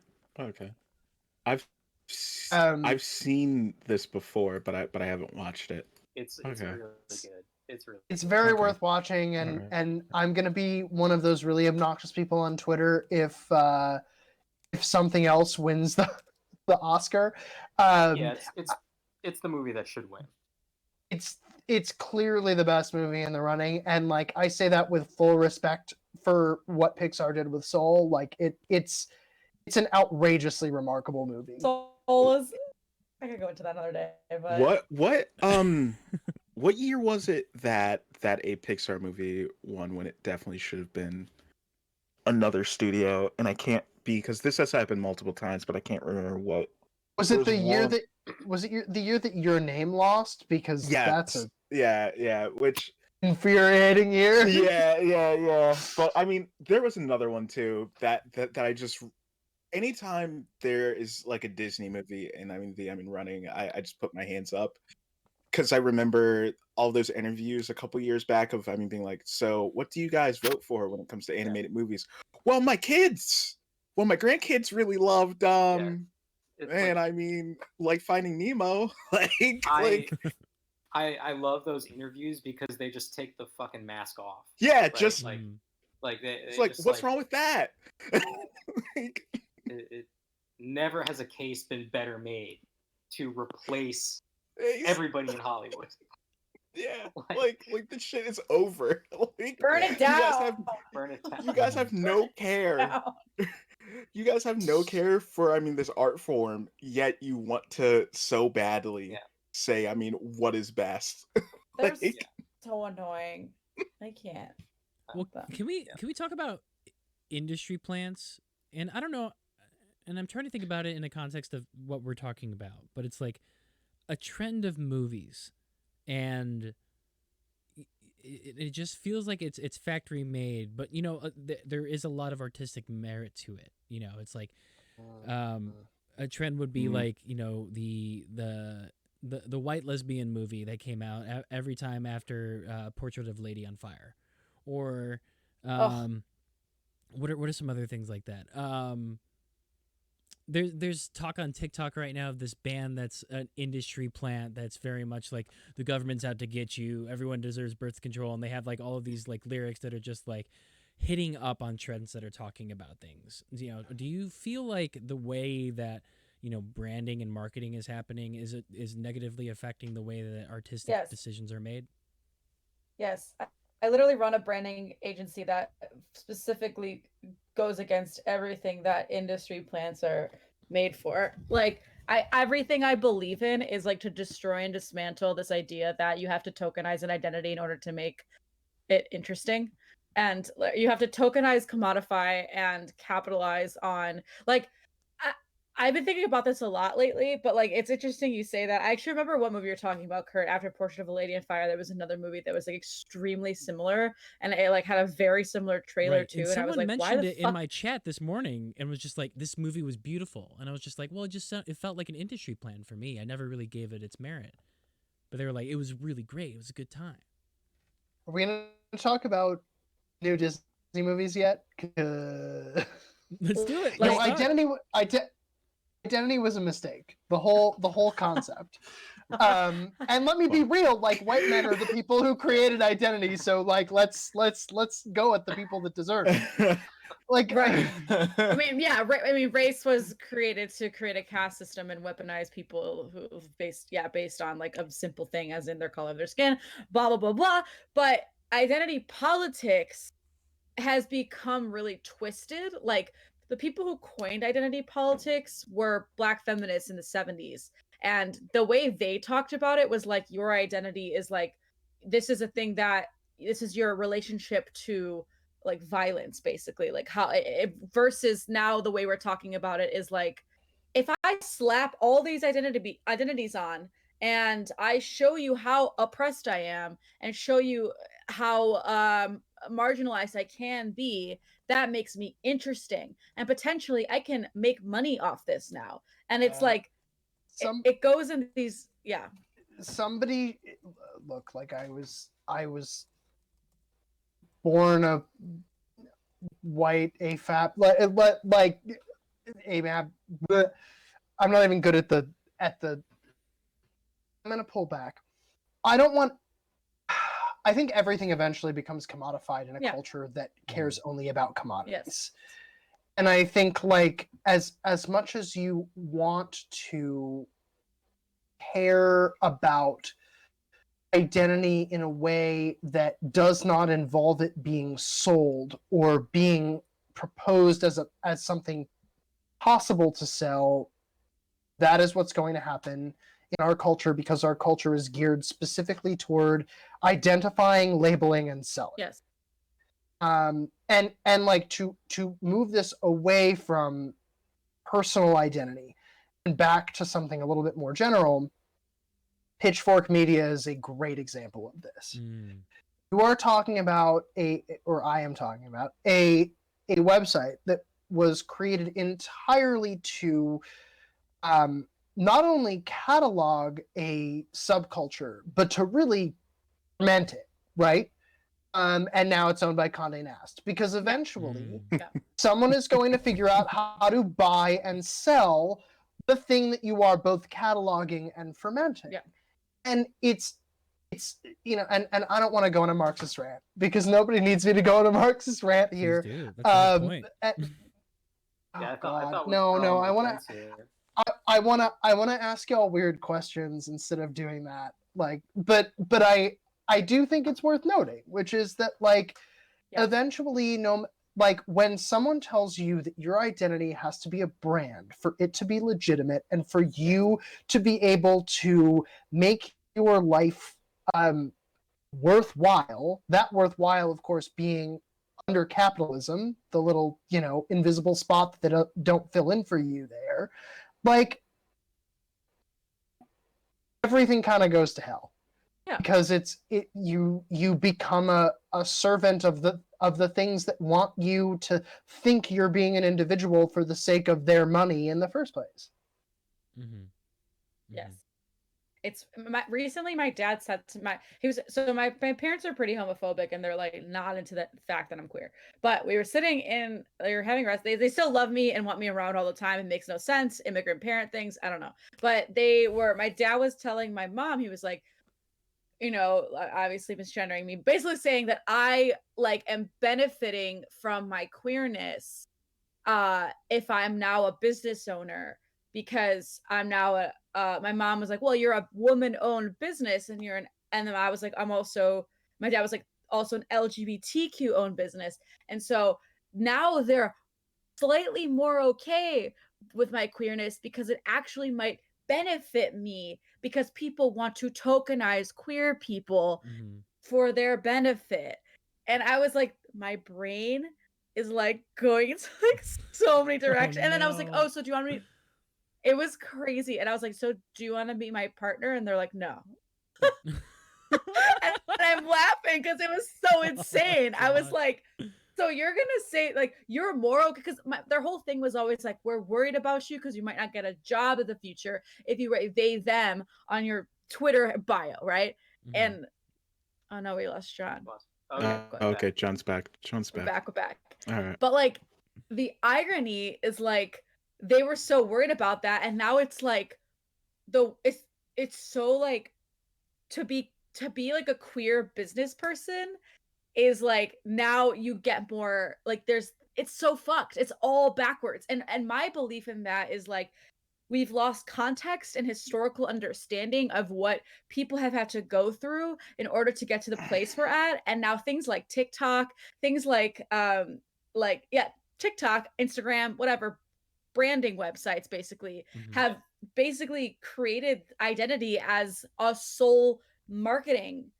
I've seen this before, but I haven't watched it. It's really good. It's very worth watching, and I'm gonna be one of those really obnoxious people on Twitter if something else wins the Oscar. It's the movie that should win. It's clearly the best movie in the running, and like, I say that with full respect for what Pixar did with Soul. Like, it's an outrageously remarkable movie. Soul is. I could go into that another day. But what year was it that a Pixar movie won when it definitely should have been another studio? And I can't, because this has happened multiple times, but I can't remember what. Was it the year that the year that Your Name lost? Because that's a which infuriating year. Yeah. But I mean, there was another one too that I just, anytime there is like a Disney movie and I'm running, I just put my hands up, because I remember all those interviews a couple years back of being like, so what do you guys vote for when it comes to animated movies? Well, my grandkids really loved like Finding Nemo. I love those interviews because they just take the fucking mask off. Yeah, right? just it's like, what's wrong with that? It never has a case been better made to replace everybody in Hollywood. Yeah, like the shit is over. Like, burn it down. You guys have no care. You guys have no care for this art form, yet you want to so badly say what is best. They're so annoying. I can't. Well, can we talk about industry plants? And I don't know, and I'm trying to think about it in the context of what we're talking about, but it's like a trend of movies, and it just feels like it's factory made, but there is a lot of artistic merit to it. It's like a trend would be like the white lesbian movie that came out every time after Portrait of Lady on Fire, or what are some other things like that? There's talk on TikTok right now of this band that's an industry plant that's very much like, the government's out to get you, everyone deserves birth control, and they have like all of these like lyrics that are just like hitting up on trends that are talking about things. Do you feel like the way that branding and marketing is happening is negatively affecting the way that artistic decisions are made? Yes. I literally run a branding agency that specifically goes against everything that industry plants are made for. Like, everything I believe in is like to destroy and dismantle this idea that you have to tokenize an identity in order to make it interesting. And you have to tokenize, commodify, and capitalize on like I've been thinking about this a lot lately, but like it's interesting you say that. I actually remember what movie you're talking about, Kurt. After Portrait of a Lady on Fire, there was another movie that was like extremely similar, and it like had a very similar trailer Right. too. And And I was someone like, why mentioned the it in fuck? my chat this morning and was just like, this movie was beautiful. And I was just like, well, it felt like an industry plan for me. I never really gave it its merit. But they were like, it was really great. It was a good time. Are we gonna talk about new Disney movies yet? Let's do it. No, Like- Identity was a mistake. The whole concept. And let me be real, like white men are the people who created Identity, so like let's go at the people that deserve it. Like Right. I mean, yeah. I mean, race was created to create a caste system and weaponize people who based on like a simple thing, as in their color of their skin, blah blah blah blah. But identity politics has become really twisted. Like the people who coined identity politics were Black feminists in the 70s. And the way they talked about it was like, your identity is like, this is a thing that this is your relationship to like violence, basically. Like how versus now the way we're talking about it is like, if I slap all these identities on and I show you how oppressed I am and show you how marginalized I can be, that makes me interesting, and potentially I can make money off this now. And it's like it goes in these somebody look, like I was born a white AFAB, like AMAB, but I'm not even good at the I'm gonna pull back. I think everything eventually becomes commodified in a culture that cares only about commodities. Yes. And I think like as much as you want to care about identity in a way that does not involve it being sold or being proposed as something possible to sell, that is what's going to happen in our culture, because our culture is geared specifically toward identifying, labeling, and selling. Yes. And like to move this away from personal identity and back to something a little bit more general, Pitchfork Media is a great example of this. You are talking about I am talking about a website that was created entirely to not only catalog a subculture, but to really ferment it, right? And now it's owned by Condé Nast, because eventually someone is going to figure out how to buy and sell the thing that you are both cataloging and fermenting. Yeah. And it's and I don't want to go on a Marxist rant, because nobody needs me to go on a Marxist rant here. Please do. That's the point. I thought No, I want to ask y'all weird questions instead of doing that. Like, but I do think it's worth noting, which is that like eventually, like when someone tells you that your identity has to be a brand for it to be legitimate and for you to be able to make your life worthwhile, that worthwhile, of course, being under capitalism, the little, invisible spot that they don't fill in for you there, like everything kind of goes to hell. Yeah. Because you become a servant of the things that want you to think you're being an individual for the sake of their money in the first place. Yes. It's recently my dad said to my parents are pretty homophobic, and they're like not into the fact that I'm queer. But we were having rest. They still love me and want me around all the time. It makes no sense. Immigrant parent things. I don't know. But my dad was telling my mom, he was like, obviously misgendering me, basically saying that I like am benefiting from my queerness if I'm now a business owner, because I'm now my mom was like, well, you're a woman-owned business, and and then I was like, my dad was like, also an LGBTQ owned business. And so now they're slightly more okay with my queerness, because it actually might benefit me, because people want to tokenize queer people for their benefit. and I was like, my brain is like going into like so many directions. And then I was like, no. oh, so do you want me? It was crazy. And I was like, so do you want to be my partner? And they're like, no. And I'm laughing because it was so insane. I was God. like, so you're gonna say like you're moral, because their whole thing was always like, we're worried about you because you might not get a job in the future if you write they them on your Twitter bio, right? Mhm. And oh no, we lost John. Okay. Okay, John's back. We're back. All right. But like the irony is like they were so worried about that, and now it's like it's so like to be like a queer business person is like now you get more like it's so fucked. It's all backwards. And my belief in that is like we've lost context and historical understanding of what people have had to go through in order to get to the place we're at. And now things like TikTok, things like TikTok, Instagram, whatever, branding websites basically Mhm. have basically created identity as a sole marketing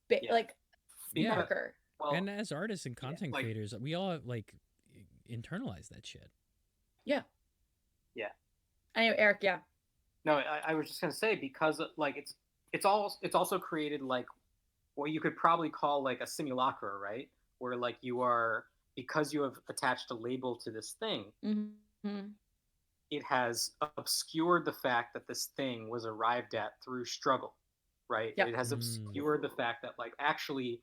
Yeah. like Yeah. marker. Well, And as artists and content like- creators, we all like internalize that shit. Yeah. Yeah. Anyway, Eric, yeah. No, I was just gonna say, because like it's also created like what you could probably call like a simulacra, right? Where like you are, because you have attached a label to this thing, Mm-hmm. it has obscured the fact that this thing was arrived at through struggle, right? Yep. It has obscured the fact that like actually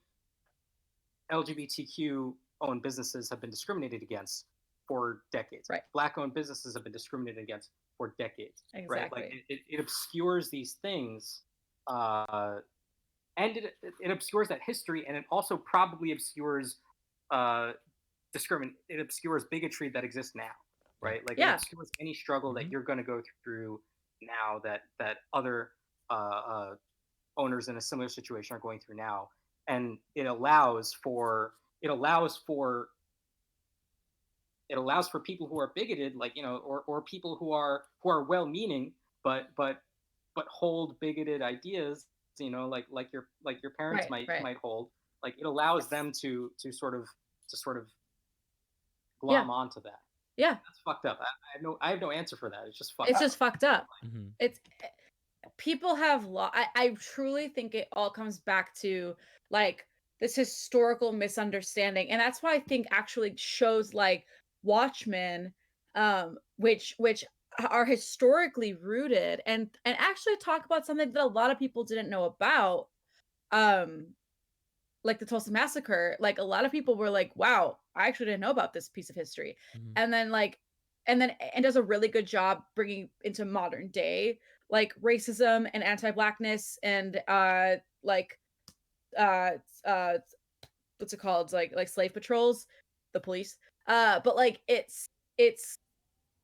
LGBTQ owned businesses have been discriminated against for decades. Right. Black owned businesses have been discriminated against for decades. Right. Exactly. Like it obscures these things, and it obscures that history, and it also probably obscures it obscures bigotry that exists now. Right. Like Yeah. it obscures any struggle that you're going to go through now that other owners in a similar situation are going through now, and it allows for people who are bigoted, like, you know, or people who are well-meaning but hold bigoted ideas, you know, like your parents Right. might hold. Like it allows them to sort of glom onto that. Yeah. That's fucked up. I have no answer for that. It's just fucked It's up. just fucked up. Mhm. It's people have I truly think it all comes back to like this historical misunderstanding, and that's why I think actually shows like Watchmen, which are historically rooted and actually talk about something that a lot of people didn't know about, like the Tulsa Massacre. Like a lot of people were like, wow, I actually didn't know about this piece of history. Mhm. And then and does a really good job bringing into modern day like racism and anti-blackness and like what's it called, like slave patrols, the police, but like it's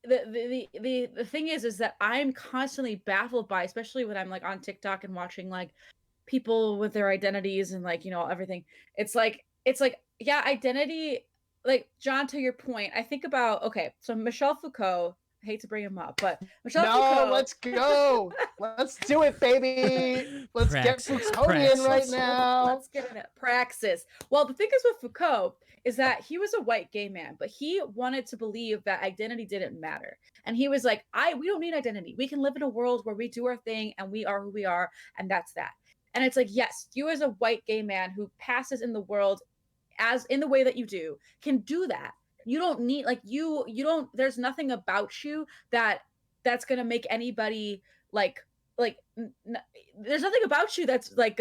the thing is that I'm constantly baffled by, especially when I'm like on TikTok and watching like people with their identities and like, you know, everything. It's like yeah, identity, like John, to your point, I think about, okay, so Michel Foucault, I hate to bring him up, but Michel Foucault, let's go. Let's do it, baby. Let's Praxis, get Foucauldian right praxis. now. let's get in it. Praxis. Well, the thing is with Foucault is that he was a white gay man, but he wanted to believe that identity didn't matter. And he was like, we don't need identity. We can live in a world where we do our thing and we are who we are, and that's that. And it's like, yes, you as a white gay man who passes in the world as in the way that you do can do that. You don't need like you don't, there's nothing about you that's gonna make anybody like there's nothing about you that's like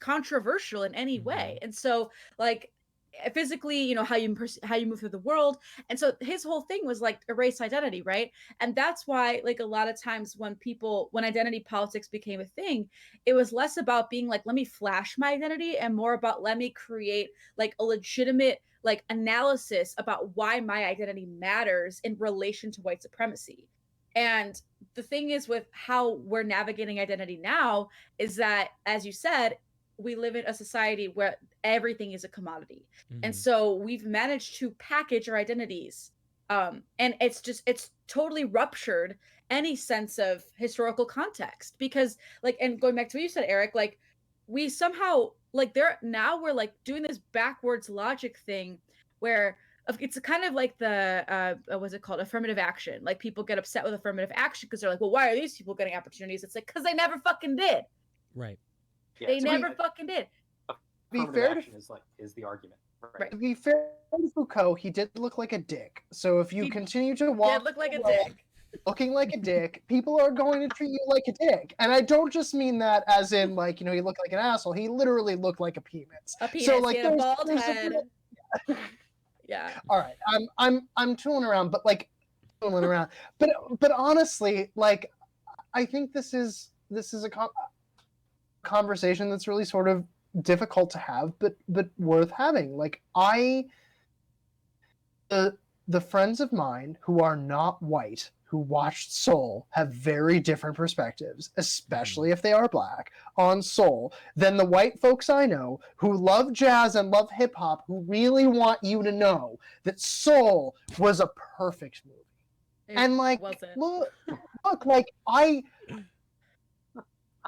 controversial in any way. And so like physically, you know, how you move through the world. And so his whole thing was like erase identity, right? And that's why like a lot of times when identity politics became a thing, it was less about being like, let me flash my identity, and more about let me create like a legitimate like analysis about why my identity matters in relation to white supremacy. And the thing is with how we're navigating identity now is that, as you said, we live in a society where everything is a commodity. And Mhm. so we've managed to package our identities. And it's totally ruptured any sense of historical context, because like, and going back to what you said, Eric, like we somehow like we're like doing this backwards logic thing where it's kind of like the what's it called, affirmative action. Like people get upset with affirmative action because they're like, well, why are these people getting opportunities? It's like, because they never fucking did. Right. Yeah, They so never fucking did. Be affirmative fair to- action is the argument. Right. To be fair to Foucault, he did look like a dick. So if you He continue to Did walk look like a away dick. looking like a dick, people are going to treat you like a dick. And I don't just mean that as in like, you look like an asshole. He literally looked like a penis. A penis. So like He had a bald there's head. real- Yeah. All right, I'm tooling around, but like tooling around. But honestly, like I think this is a conversation that's really sort of difficult to have, but worth having. Like the friends of mine who are not white who watched Soul have very different perspectives, especially if they are black, on Soul than the white folks I know who love jazz and love hip hop, who really want you to know that Soul was a perfect movie. And like, wasn't. look, like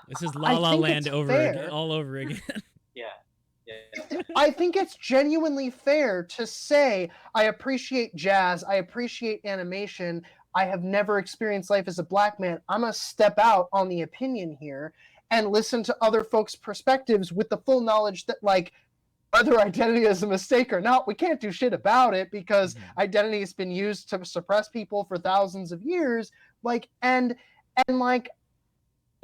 This is I La La think Land it's over fair. again, all over again. Yeah. I think it's genuinely fair to say I appreciate jazz, I appreciate animation. I have never experienced life as a black man. I'm gonna step out on the opinion here and listen to other folks' perspectives with the full knowledge that like whether identity is a mistake or not, we can't do shit about it because identity has been used to suppress people for thousands of years. Like and like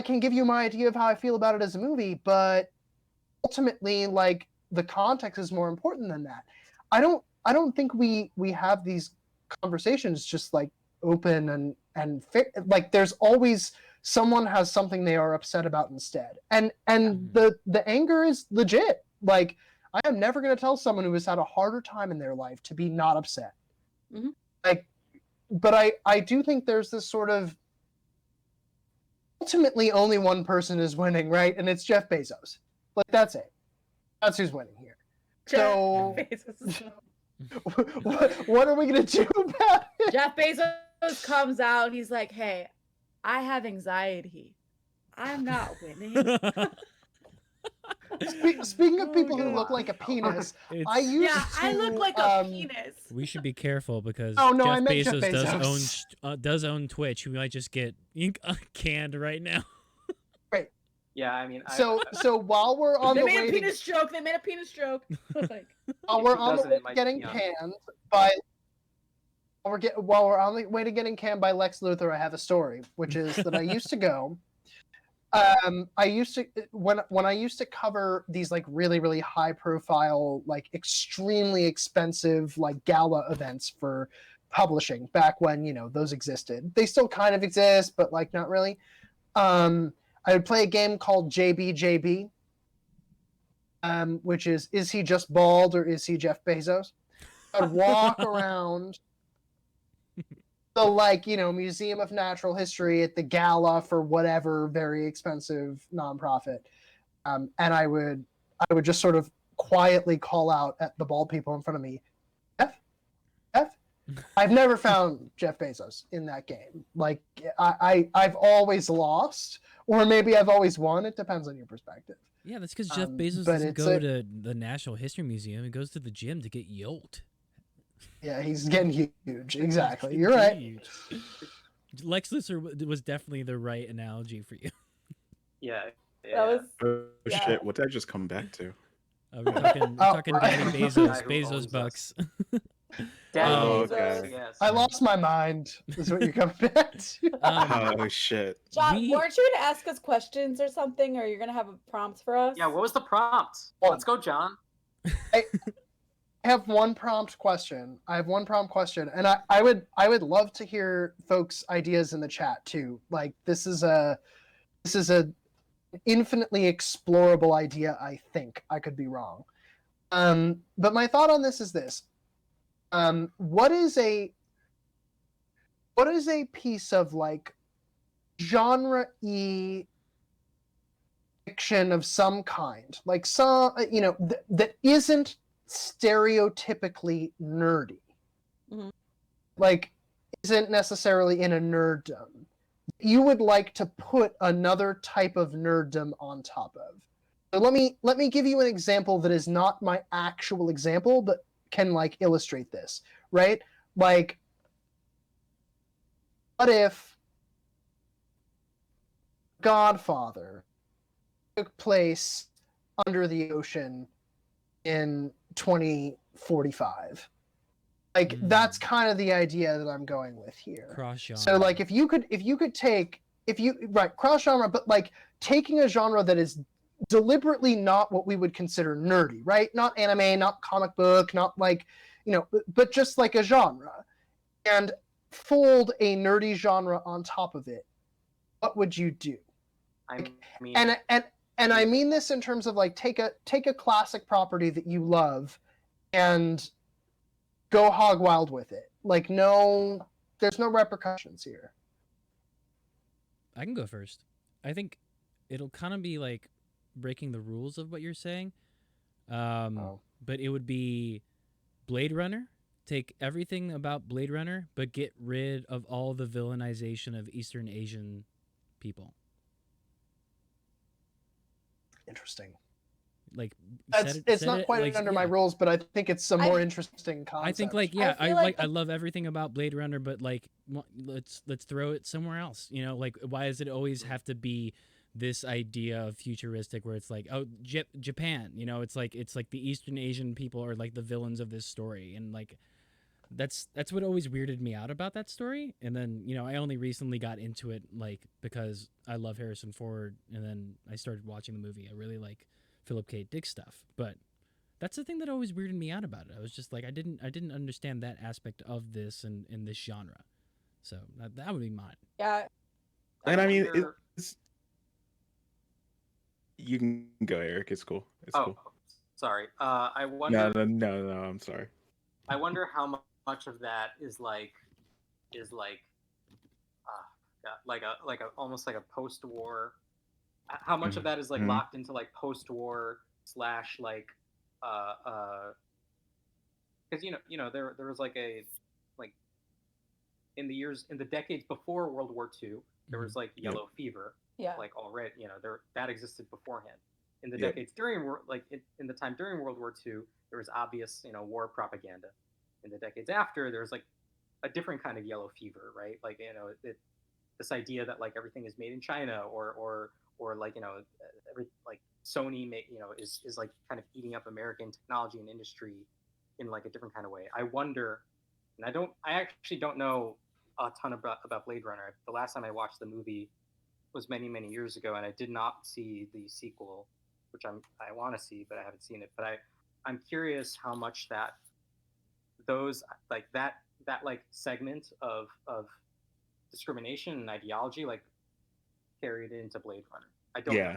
I can give you my idea of how I feel about it as a movie, but ultimately like the context is more important than that. I don't think we have these conversations just like open and like there's always someone has something they are upset about instead, and the anger is legit. Like I am never going to tell someone who has had a harder time in their life to be not upset. Like, but I do think there's this sort of ultimately only one person is winning, right? And it's Jeff Bezos. Like that's it. That's who's winning here. So what are we gonna do about it? Jeff Bezos comes out and he's like, hey, I have anxiety. I'm not winning. Speaking of people who God. look like a penis, It's- I used Yeah, to, I look like a penis. We should be careful because Oh, no, I Jeff meant Jeff Bezos Bezos. does own Twitch. We might just get canned right now. Yeah, I mean, So while we're on They the made way a penis joke. They made a penis joke. Like, while we're If it on the doesn't, way it to might getting be on. canned by while we're on the way to getting canned by Lex Luthor, I have a story, which is that I used to go. I used to when I used to cover these like really really high profile like extremely expensive like gala events for publishing back when those existed. They still kind of exist, but like not really. I would play a game called JBJB, which is he just bald or is he Jeff Bezos? I'd walk around the Museum of Natural History at the gala for whatever very expensive nonprofit, and I would just sort of quietly call out at the bald people in front of me, Jeff. I've never found Jeff Bezos in that game. Like I've always lost, or maybe I've always won. It depends on your perspective. Yeah, that's because Jeff Bezos but doesn't it's go to the National History Museum. He goes to the gym to get yoked. Yeah, he's getting huge. Exactly. You're right. Huge. Lex Luthor was definitely the right analogy for you. Yeah. that was Oh Yeah. shit! What did I just come back to? We're talking Daddy right. Bezos, Guy who owns Bezos us. bucks. Daddy Oh, Bezos, okay. yes. I lost my mind. Is what you're coming back to. Oh shit! John, We- weren't you gonna ask us questions or something, or you're gonna have a prompt for us? Yeah, what was the prompt? Well- Let's go, John. I have one prompt question. And I would love to hear folks' ideas in the chat too. Like this is a infinitely explorable idea. I think I could be wrong. But my thought on this is this. What is a piece of like genre-y fiction of some kind, like some that isn't stereotypically nerdy, like isn't necessarily in a nerddom, you would like to put another type of nerddom on top of? So let me give you an example that is not my actual example, but can like illustrate this, right? Like, what if Godfather took place under the ocean in 2045? Like, that's kind of the idea that I'm going with here. Cross genre. So like if you could take, right, cross genre, but like taking a genre that is deliberately not what we would consider nerdy, right? Not anime, not comic book, not like, but just like a genre, and fold a nerdy genre on top of it, what would you do? I mean, And I mean this in terms of like take a classic property that you love and go hog wild with it. Like, no, there's no repercussions here. I can go first. I think it'll kind of be like breaking the rules of what you're saying. But it would be Blade Runner. Take everything about Blade Runner, but get rid of all the villainization of Eastern Asian people. Interesting. Like, it's not quite under my rules, but I think it's some more interesting concept. I think I love everything about Blade Runner, but like let's throw it somewhere else. Like, why does it always have to be this idea of futuristic where it's like, oh, Japan, it's like the Eastern Asian people are like the villains of this story, and like that's what always weirded me out about that story. And then I only recently got into it like because I love Harrison Ford, and then I started watching the movie. I really like Philip K. Dick stuff, but that's the thing that always weirded me out about it. I was just like, I didn't understand that aspect of this and in this genre. So that would be mine. Yeah. And I mean, you can go, Eric. It's cool. It's cool. Sorry. I wonder. No. I'm sorry. I wonder how much of that is like a almost like a post-war. How much of that is like locked into like post-war / like because there was like a like in the decades before World War II there was like yellow fever, like already that existed beforehand. In the decades during in the time during World War II there was obvious war propaganda. In the decades after there was like a different kind of yellow fever, right? Like this idea that like everything is made in China or like every like Sony is like kind of eating up American technology and industry in like a different kind of way. I wonder, and I actually don't know a ton about Blade Runner. The last time I watched the movie was many years ago, and I did not see the sequel, which I want to see, but I haven't seen it. But I'm curious how much those like that like segment of discrimination and ideology like carried into Blade Runner. I don't know.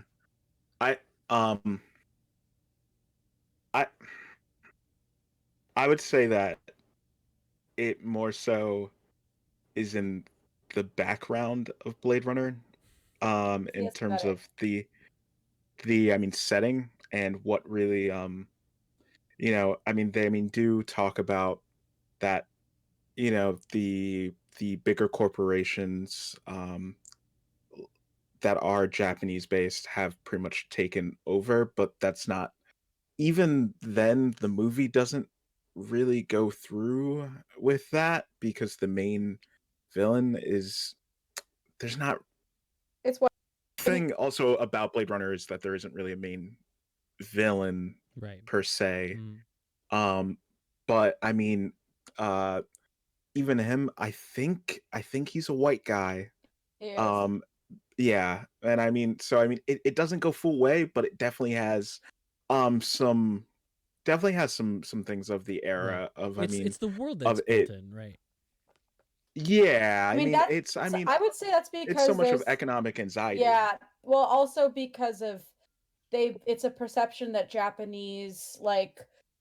I would say that it more so is in the background of Blade Runner, in terms of the setting and what really they do talk about that the bigger corporations that are Japanese based have pretty much taken over, but that's not, even then the movie doesn't really go through with that because the main villain is, there's not, it's what thing also about Blade Runner is that there isn't really a main villain per se. But I mean even him, I think he's a white guy. Yeah, and it doesn't go full way, but it definitely has some things of the era of it's the world that's built in, right? Yeah, I would say that's because it's so much of economic anxiety. Yeah, well, also because of it's a perception that Japanese like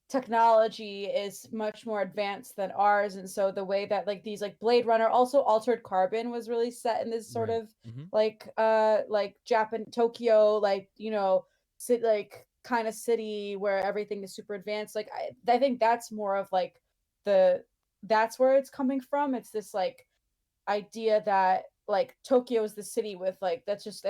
technology is much more advanced than ours, and so the way that like these like Blade Runner, also Altered Carbon was really set in this sort of like Tokyo, like like kind of city where everything is super advanced. Like I think that's more of like that's where it's coming from. It's this like idea that like Tokyo is the city with like that's just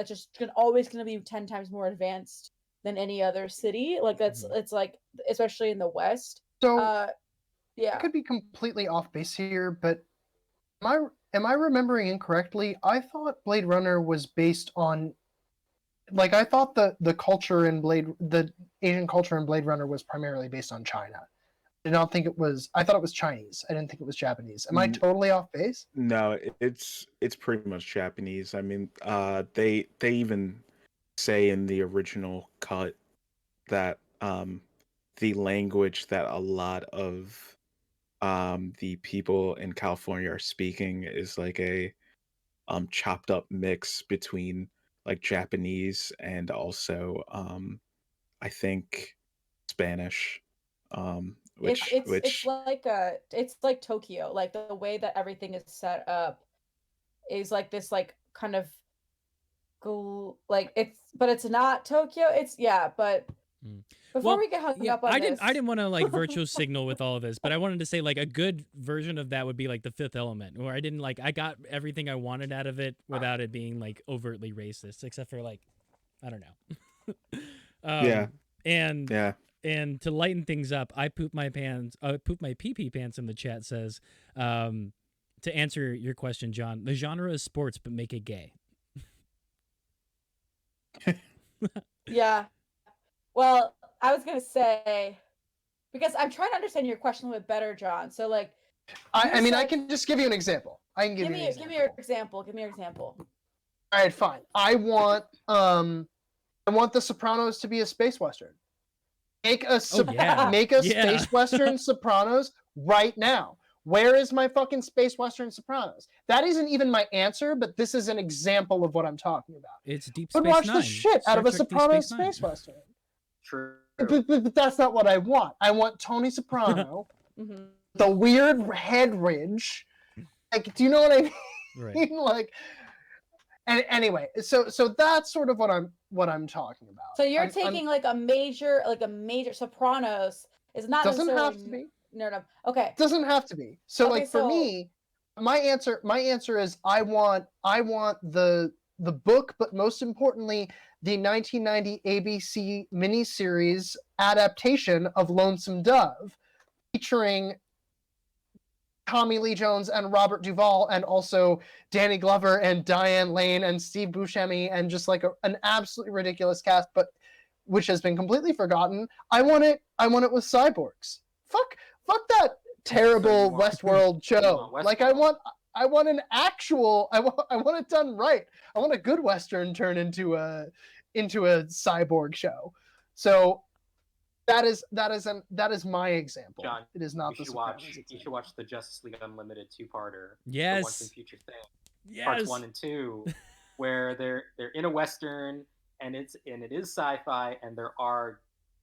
always going to be 10 times more advanced than any other city. Like it's like, especially in the West. So Yeah. I could be completely off base here, but am I remembering incorrectly? I thought Blade Runner was based on, like, I thought the culture in the Asian culture in Blade Runner was primarily based on China. I did not think it was. I thought it was Chinese. I didn't think it was Japanese. Am I totally off base? No, it's pretty much Japanese. I mean, they even say in the original cut that the language that a lot of the people in California are speaking is like a chopped up mix between like Japanese and also I think Spanish. It's like Tokyo. Like the way that everything is set up is like this, like kind of like it's not Tokyo. But before we get hung up on this, I didn't want to like virtual signal with all of this, but I wanted to say like a good version of that would be like The Fifth Element, where I got everything I wanted out of it without it being like overtly racist, except for like, I don't know. Yeah. And to lighten things up, I poop my pee-pee pants in the chat says, to answer your question, John, the genre is sports, but make it gay. Yeah. Well, I was going to say, because I'm trying to understand your question a little bit better, John. So like, I mean, I can just give you an example. I can give you an example. Give me your example. Give me your example. All right, fine. I want The Sopranos to be a space western. Make a space western Sopranos right now. Where is my fucking space western Sopranos? That isn't even my answer, but this is an example of what I'm talking about. It's Deep Space Space Nine. I'd watch Nine. the shit out of a Sopranos space western. True. But that's not what I want. I want Tony Soprano, the weird head ridge. Like, do you know what I mean? Right. Like, and anyway, so that's sort of what I'm talking about. So you're taking like a major Sopranos is not doesn't necessarily have to be. No. Okay. Doesn't have to be. So Okay, like for me, my answer is I want the book, but most importantly, the 1990 ABC miniseries adaptation of Lonesome Dove, featuring Tommy Lee Jones and Robert Duvall, and also Danny Glover and Diane Lane and Steve Buscemi, and just like an absolutely ridiculous cast, but which has been completely forgotten. I want it with cyborgs. Fuck that terrible Westworld show. Like I want an actual. I want it done right. I want a good Western turn into a cyborg show. So that is my example. John, it is not you should watch the Justice League Unlimited 2-parter. Yes. The Once and Future Thing. Yes. Parts 1 and 2, where they're in a Western and it is sci-fi, and there are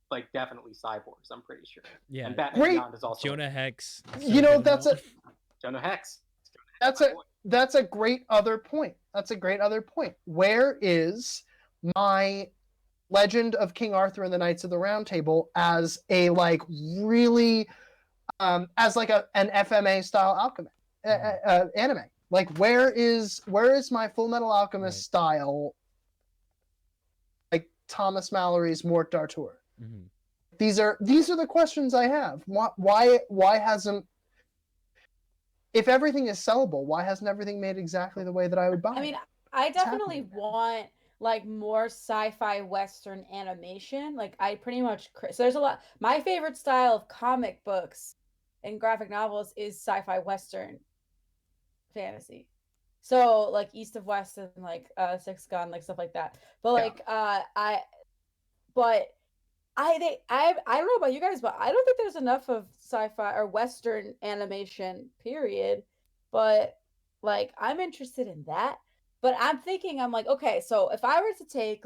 like definitely cyborgs. I'm pretty sure. Yeah. And Batman Beyond is also Jonah Hex. Jonah Hex. That's a great other point. Where is my Legend of King Arthur and the Knights of the Round Table as a like really as like an FMA style anime? Like where is my Full Metal Alchemist style, like Thomas Mallory's Mort d'Arthur? Mm-hmm. These are the questions I have. Why hasn't, if everything is sellable, why hasn't everything made exactly the way that I would buy? I mean, I definitely want like more sci-fi Western animation. Like I pretty much, so there's a lot. My favorite style of comic books and graphic novels is sci-fi Western fantasy. So like East of West and like Six Gun, like stuff like that. But like I don't know about you guys, but I don't think there's enough of sci-fi or Western animation, period. But like I'm interested in that. But I'm thinking, I'm like, okay, so if I were to take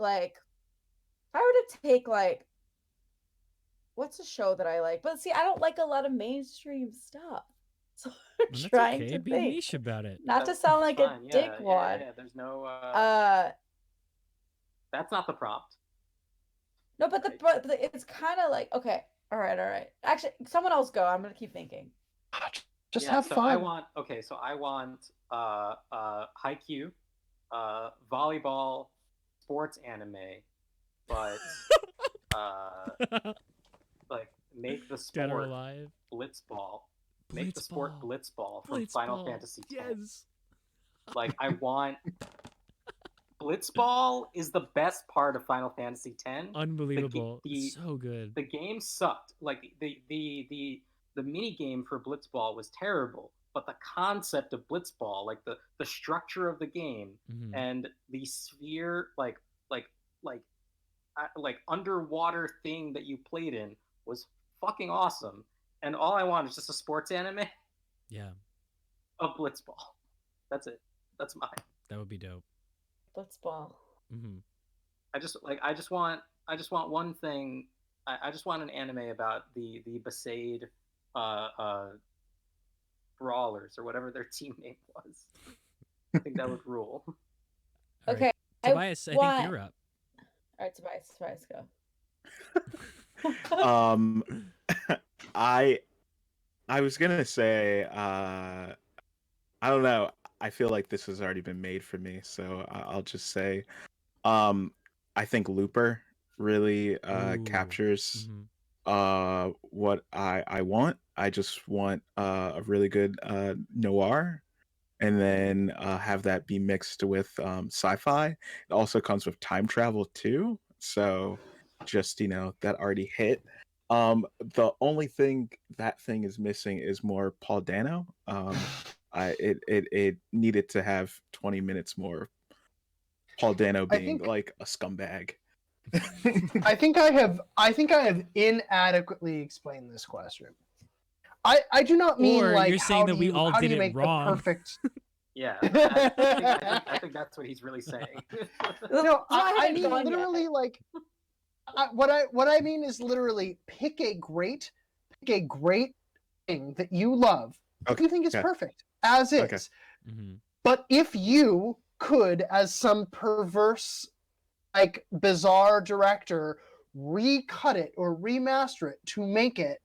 what's a show that I like? But see, I don't like a lot of mainstream stuff. So I'm trying to be think. niche about it. Not to sound like a dickwad. Yeah, there's no that's not the prompt. No, but it's kind of like, okay, all right. Actually, someone else go. I'm gonna keep thinking. Just have fun. I want Haikyuu, volleyball, sports anime, but like make the Dead or sport alive. Blitzball. Make the sport Blitzball from Blitzball. Final Fantasy X. Yes. Like I want Blitzball is the best part of Final Fantasy X. Unbelievable. The So good. the game sucked. Like the mini game for Blitzball was terrible, but the concept of Blitzball, like the structure of the game Mhm. and the sphere, like underwater thing that you played in was fucking awesome. And all I want is just a sports anime Yeah, of Blitzball. That's it. That's mine. that would be dope. Blitzball. Hmm. I just want one thing. I just want an anime about the Besaid brawlers or whatever their team name was. I think that would rule. All right. Okay. Tobias, I want- think you're up. All right, Tobias, go. I was gonna say, I don't know. I feel like this has already been made for me, so I'll just say, I think Looper really Ooh. captures Mhm. what I want. I just want a really good noir, and then have that be mixed with sci-fi. It also comes with time travel too, so just that already hit. The only thing that thing is missing is more Paul Dano. It needed to have 20 minutes more Paul Dano I being think- like a scumbag. I think I have inadequately explained this question. I do not mean Or like you're saying how that do we you, all how do did you it make wrong. the perfect. Yeah, I think that's what he's really saying. No, I haven't mean gone yet. literally like what I mean is literally pick a great thing that you love that you think is Okay. perfect as is. Okay. Mhm. But if you could, as some perverse, like bizarre director, recut it or remaster it to make it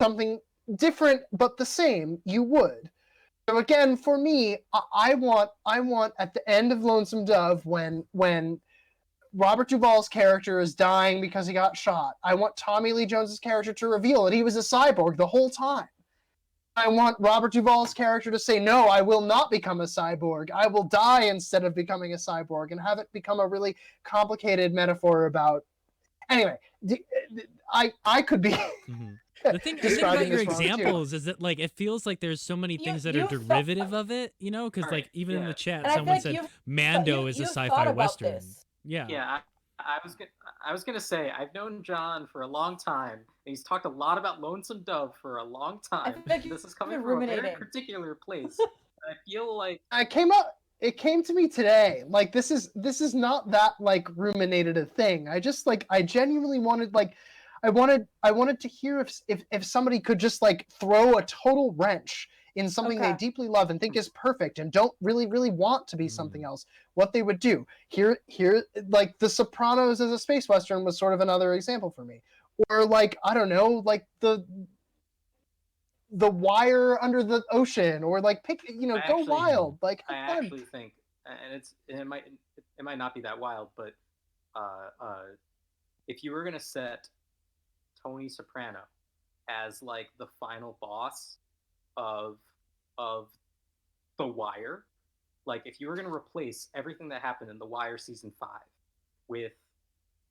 something different but the same, you would. So again, for me, I want at the end of Lonesome Dove when Robert Duvall's character is dying because he got shot, I want Tommy Lee Jones's character to reveal that he was a cyborg the whole time. I want Robert Duvall's character to say, no, I will not become a cyborg. I will die instead of becoming a cyborg, and have it become a really complicated metaphor about... Anyway, I could be... Mhm. The thing about describing your this wrong, too. examples is that like it feels like there's so many things that are you thought- derivative of it, because Alright, like even in yeah. the chat And I feel someone like said you've- Mando is a you've thought sci-fi about western. this. Yeah. Yeah, I was gonna say I've known John for a long time, and he's talked a lot about Lonesome Dove for a long time. feel like This is coming you're from a very ruminating. particular place. I feel like It came to me today. Like this is not that like ruminated a thing. I just like I genuinely wanted like I wanted to hear if somebody could just like throw a total wrench in something they Okay. deeply love and think is perfect and don't really want to be something else, what they would do. Here like The Sopranos as a space western was sort of another example for me. Or like I don't know, like the Wire under the ocean, or like pick go actually- wild. Like I have fun. actually think, and it might not be that wild, but if you were gonna set Tony Soprano as like the final boss of The Wire, like if you were gonna replace everything that happened in The Wire season 5 with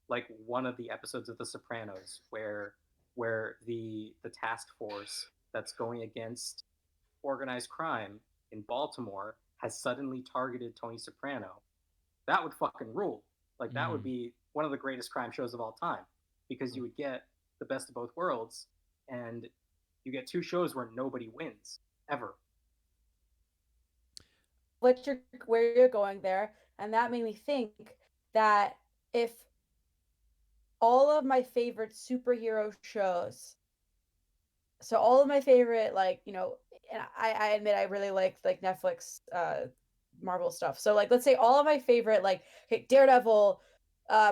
like one of the episodes of The Sopranos where the task force that's going against organized crime in Baltimore has suddenly targeted Tony Soprano, that would fucking rule. Like that would be one of the greatest crime shows of all time, because you would get the best of both worlds, and you get two shows where nobody wins ever. Where you're going there, and that made me think that if all of my favorite superhero shows, so all of my favorite and I admit I really like Netflix Marvel stuff. So like let's say all of my favorite Daredevil,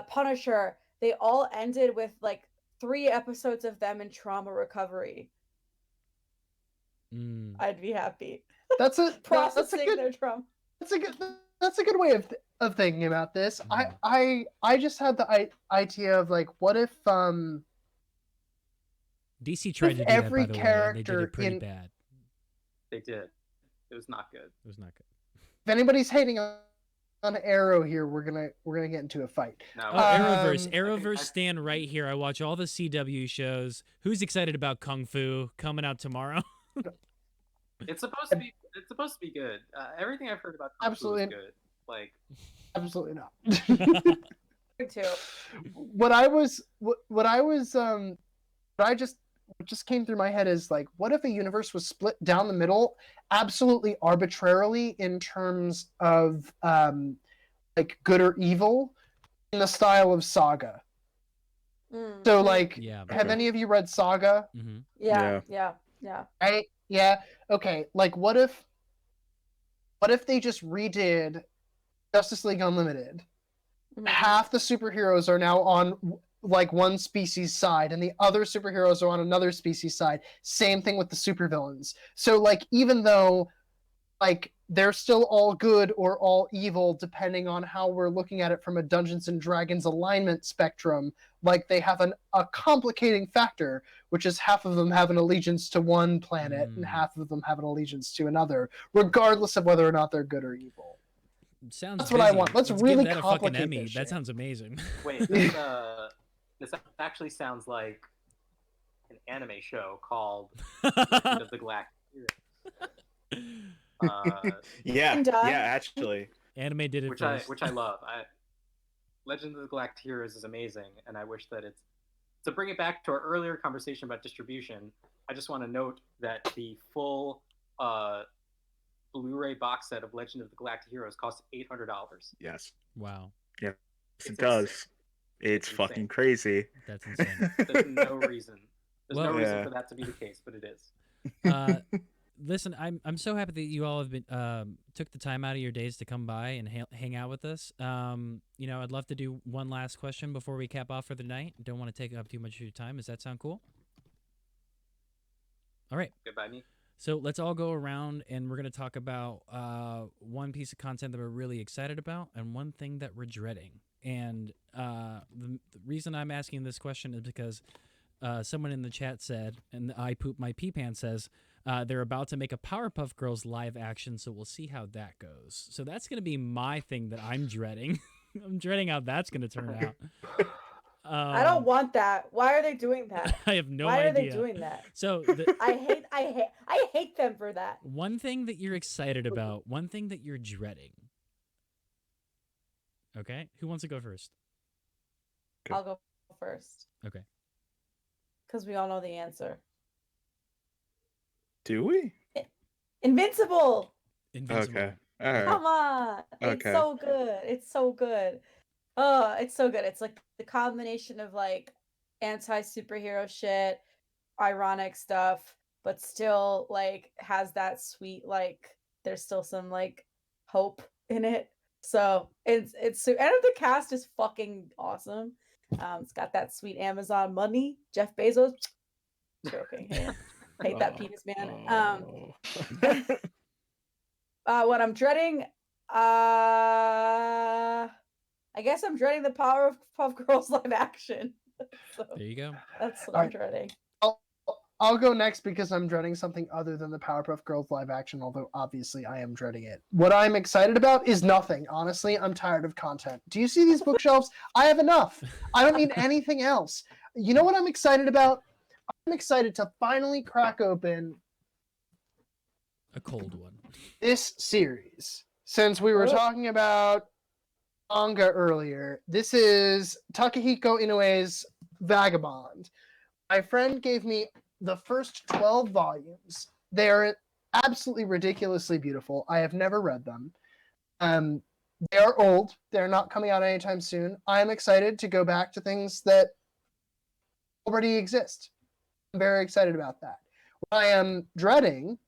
Punisher, they all ended with like 3 episodes of them in trauma recovery. I'd be happy. That's a Processing good their trauma. that's that's a good way of thinking about this. Mhm. I just had the idea of like, what if DC tried to do that, every by the way, and they did character it pretty in bad. They did. It was not good. It was not good. if anybody's hating on Arrow here, we're gonna get into a fight. No. Oh, Arrowverse. Um, Arrowverse stand right here. I watch all the CW shows. Who's excited about Kung Fu coming out tomorrow? It's supposed to be. It's supposed to be good. Everything I've heard about Kung Fu is Absolutely. good. Like, Absolutely not. Me too. what just came through my head is like, what if a universe was split down the middle absolutely arbitrarily in terms of like good or evil in the style of Saga? Mm. So like, Yeah. have Okay. any of you read Saga? Mm-hmm. Yeah. Right? Yeah. Okay. Like, what if they just redid Justice League Unlimited? Mhm. Half the superheroes are now on like one species side, and the other superheroes are on another species side. Same thing with the supervillains. So like, even though like they're still all good or all evil depending on how we're looking at it from a Dungeons and Dragons alignment spectrum, like they have a complicating factor, which is half of them have an allegiance to one planet and half of them have an allegiance to another, regardless of whether or not they're good or evil. Sounds That's what I busy. want. Let's give really that a fucking complicate Emmy. this That shit. sounds amazing. wait, this actually sounds like an anime show called Legend of the Galactic Heroes. Yeah, And done. yeah, actually. Anime did it which first. I love. Legend of the Galactic Heroes is amazing, and I wish that it's to bring it back to our earlier conversation about distribution. I just want to note that the full Blu-ray box set of Legend of the Galactic Heroes costs $800. Yes, Wow, it It's does. insane. It's Insane. fucking crazy. that's insane. There's no reason. There's Well- no reason Yeah. for that to be the case, but it is. Listen, I'm so happy that you all have been took the time out of your days to come by and hang out with us. You know, I'd love to do one last question before we cap off for the night. Don't want to take up too much of your time. Does that sound cool? All right. Goodbye, me. So let's all go around and we're going to talk about one piece of content that we're really excited about and one thing that we're dreading. And the reason I'm asking this question is because someone in the chat said, and I Poop My Pee Pants says, they're about to make a Powerpuff Girls live action, so we'll see how that goes. So that's going to be my thing that I'm dreading. I'm dreading how that's going to turn out. I don't want that. Why are they doing that? I have no Why idea. are they doing that? So I hate them for that. one thing that you're excited about, one thing that you're dreading. Okay, who wants to go first? Okay. I'll go first Okay. because we all know the answer. Do we? Invincible. Invincible. Okay. All right. Come on. It's Okay. so good. It's so good. Oh, it's so good. It's like the combination of like anti-superhero shit, ironic stuff, but still like has that sweet like there's still some like hope in it. So and the cast is fucking awesome. It's got that sweet Amazon money. Jeff Bezos. Joking. Hate that Oh, penis man. oh. What I'm dreading, I guess I'm dreading the Powerpuff Girls live action. So There you go. that's what All I'm right. dreading. I'll go next because I'm dreading something other than the Powerpuff Girls live action, although obviously I am dreading it. What I'm excited about is nothing. Honestly, I'm tired of content. Do you see these bookshelves? I have enough. I don't need anything else. You know what I'm excited about? I'm excited to finally crack open A cold one. this series. Since we were Oh. talking about manga earlier, this is Takehiko Inoue's Vagabond. My friend gave me the first 12 volumes. They are absolutely ridiculously beautiful. I have never read them. They are old. They're not coming out anytime soon. I'm excited to go back to things that already exist. I'm very excited about that. What I am dreading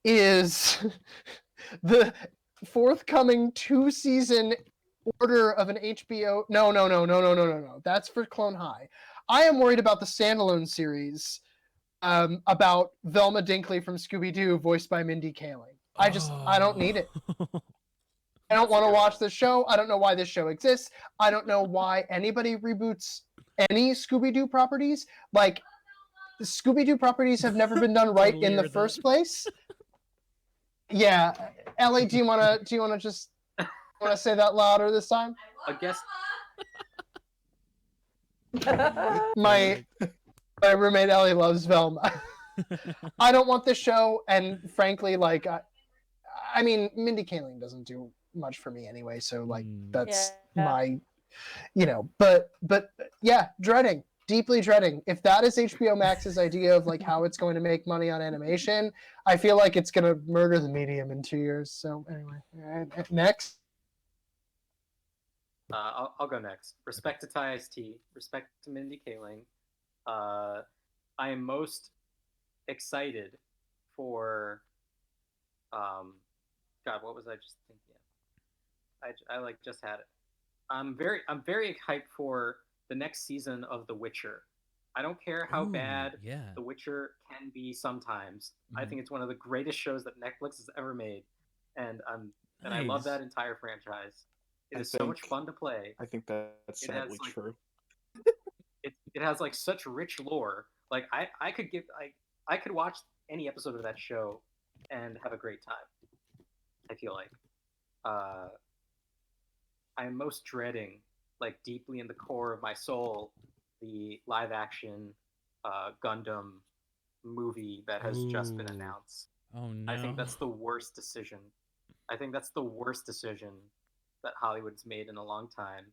is the forthcoming 2-season order of an HBO. No. That's for Clone High. I am worried about the standalone series about Velma Dinkley from Scooby-Doo, voiced by Mindy Kaling. I don't need it. I don't want to watch this show. I don't know why this show exists. I don't know why anybody reboots any Scooby-Doo properties. Like, Scooby-Doo properties have never been done right Totally in the heard first that. place. Yeah, Ellie, do you wanna just say that louder this time? I guess My roommate Ellie loves Velma. I don't want this show, and frankly, like, I mean, Mindy Kaling doesn't do much for me anyway, so like that's my, but yeah, deeply dreading. If that is HBO Max's idea of like how it's going to make money on animation, I feel like it's going to murder the medium in 2 years. So anyway, next. I'll go next. Respect to Ty T. Respect to Mindy Kaling. I am most excited for. God, what was I just thinking of? I like just had it. I'm very hyped for the next season of The Witcher. I don't care how bad The Witcher can be sometimes. I think it's one of the greatest shows that Netflix has ever made, and I love that entire franchise. It is so much fun to play. I think that's sadly true. It has like such rich lore. Like I could watch any episode of that show and have a great time. I feel like I'm most dreading, like deeply in the core of my soul, the live action Gundam movie that has just been announced. Oh no! I think that's the worst decision. That Hollywood's made in a long time.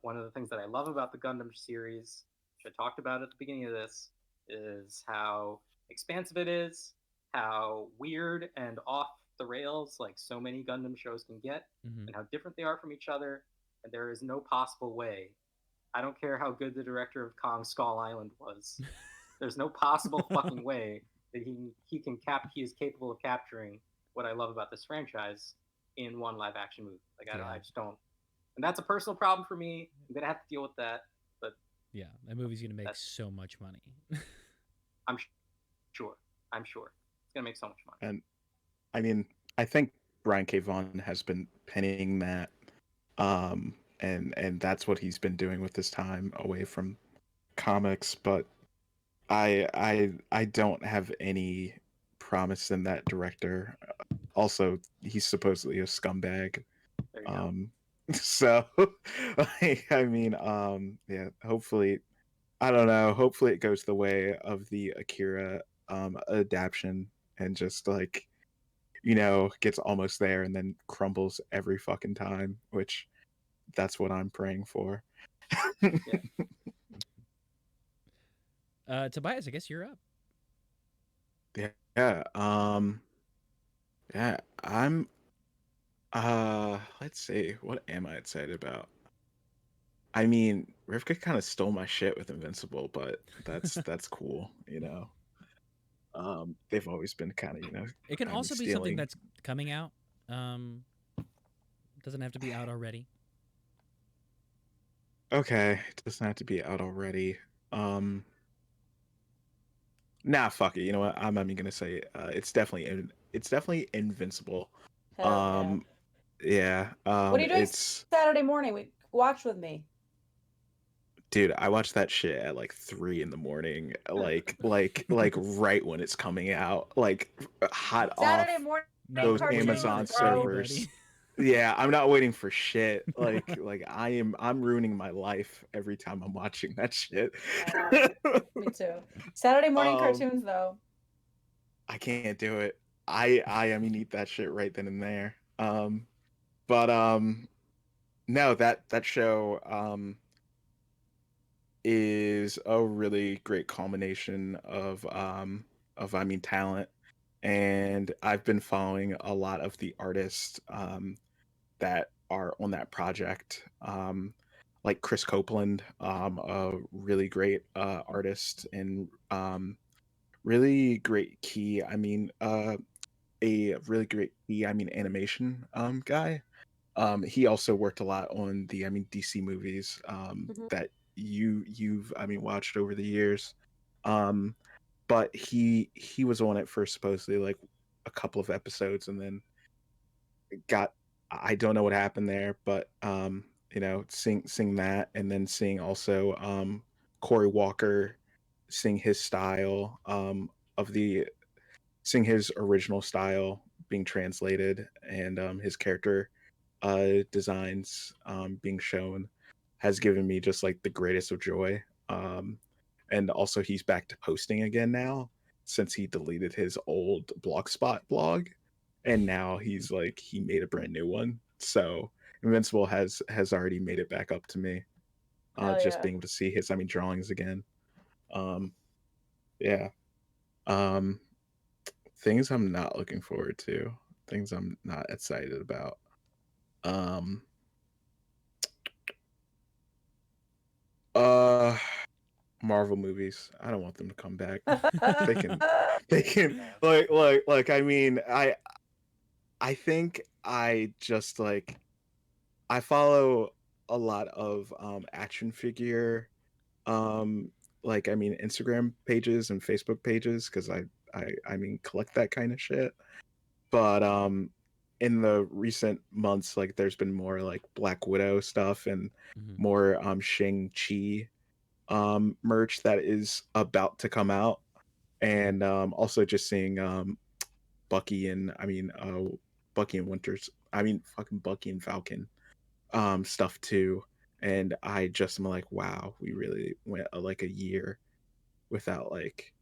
One of the things that I love about the Gundam series, which I talked about at the beginning of this, is how expansive it is, how weird and off the rails like so many Gundam shows can get, and how different they are from each other. And there is no possible way. I don't care how good the director of Kong Skull Island was. There's no possible fucking way that he is capable of capturing what I love about this franchise in one live action movie. Like I just don't. And that's a personal problem for me. I'm gonna have to deal with that. But yeah, that movie's gonna make so much money. I'm sure. It's gonna make so much money. And I mean, I think Brian K. Vaughan has been penning that, and that's what he's been doing with his time away from comics. But I don't have any promise in that director. Also, he's supposedly a scumbag. So I mean, yeah. Hopefully, I don't know. Hopefully, it goes the way of the Akira adaptation and just like, gets almost there and then crumbles every fucking time, which that's what I'm praying for. Tobias, I guess you're up. Yeah. Yeah, I'm let's see, what am I excited about? I mean, Rivka kind of stole my shit with Invincible, but that's cool, they've always been kind of, It can also be something stealing. that's coming out. Doesn't have to be out already. Okay, it doesn't have to be out already. Nah, fuck it. You know what? I'm not even gonna say it. It's definitely Invincible. Hell Yeah. What are you doing It's Saturday morning? Watch with me. dude, I watched that shit at like 3 in the morning, like right when it's coming out, like hot Saturday off morning those cartoons, Amazon bro. servers. Yeah, I'm not waiting for shit. Like I'm ruining my life every time I'm watching that shit. Me too. Saturday morning cartoons though. I can't do it. I mean eat that shit right then and there. But no, that show is a really great culmination of I mean talent, and I've been following a lot of the artists that are on that project, like Chris Copeland, a really great artist and really great key. I mean, a really great key. I mean, animation guy. He also worked a lot on the DC movies that you've watched over the years. But he was on it for supposedly like a couple of episodes, and then I don't know what happened there, but seeing that, and then seeing also Corey Walker, seeing his style of the seeing his original style being translated, and his character designs being shown has given me just like the greatest of joy. And also he's back to posting again now, since he deleted his old Blogspot blog, and now he's like he made a brand new one. So Invincible has already made it back up to me. Just being able to see his drawings again. Yeah. Things I'm not looking forward to. Things I'm not excited about. Marvel movies. I don't want them to come back. They can like I mean, I think I just like I follow a lot of action figure Instagram pages and Facebook pages, because I collect that kind of shit. But in the recent months, like there's been more like Black Widow stuff, and more Shang-Chi merch that is about to come out, and also just seeing Bucky and Bucky and Winters, fucking Bucky and Falcon stuff too. And I just am like, wow, we really went like a year without like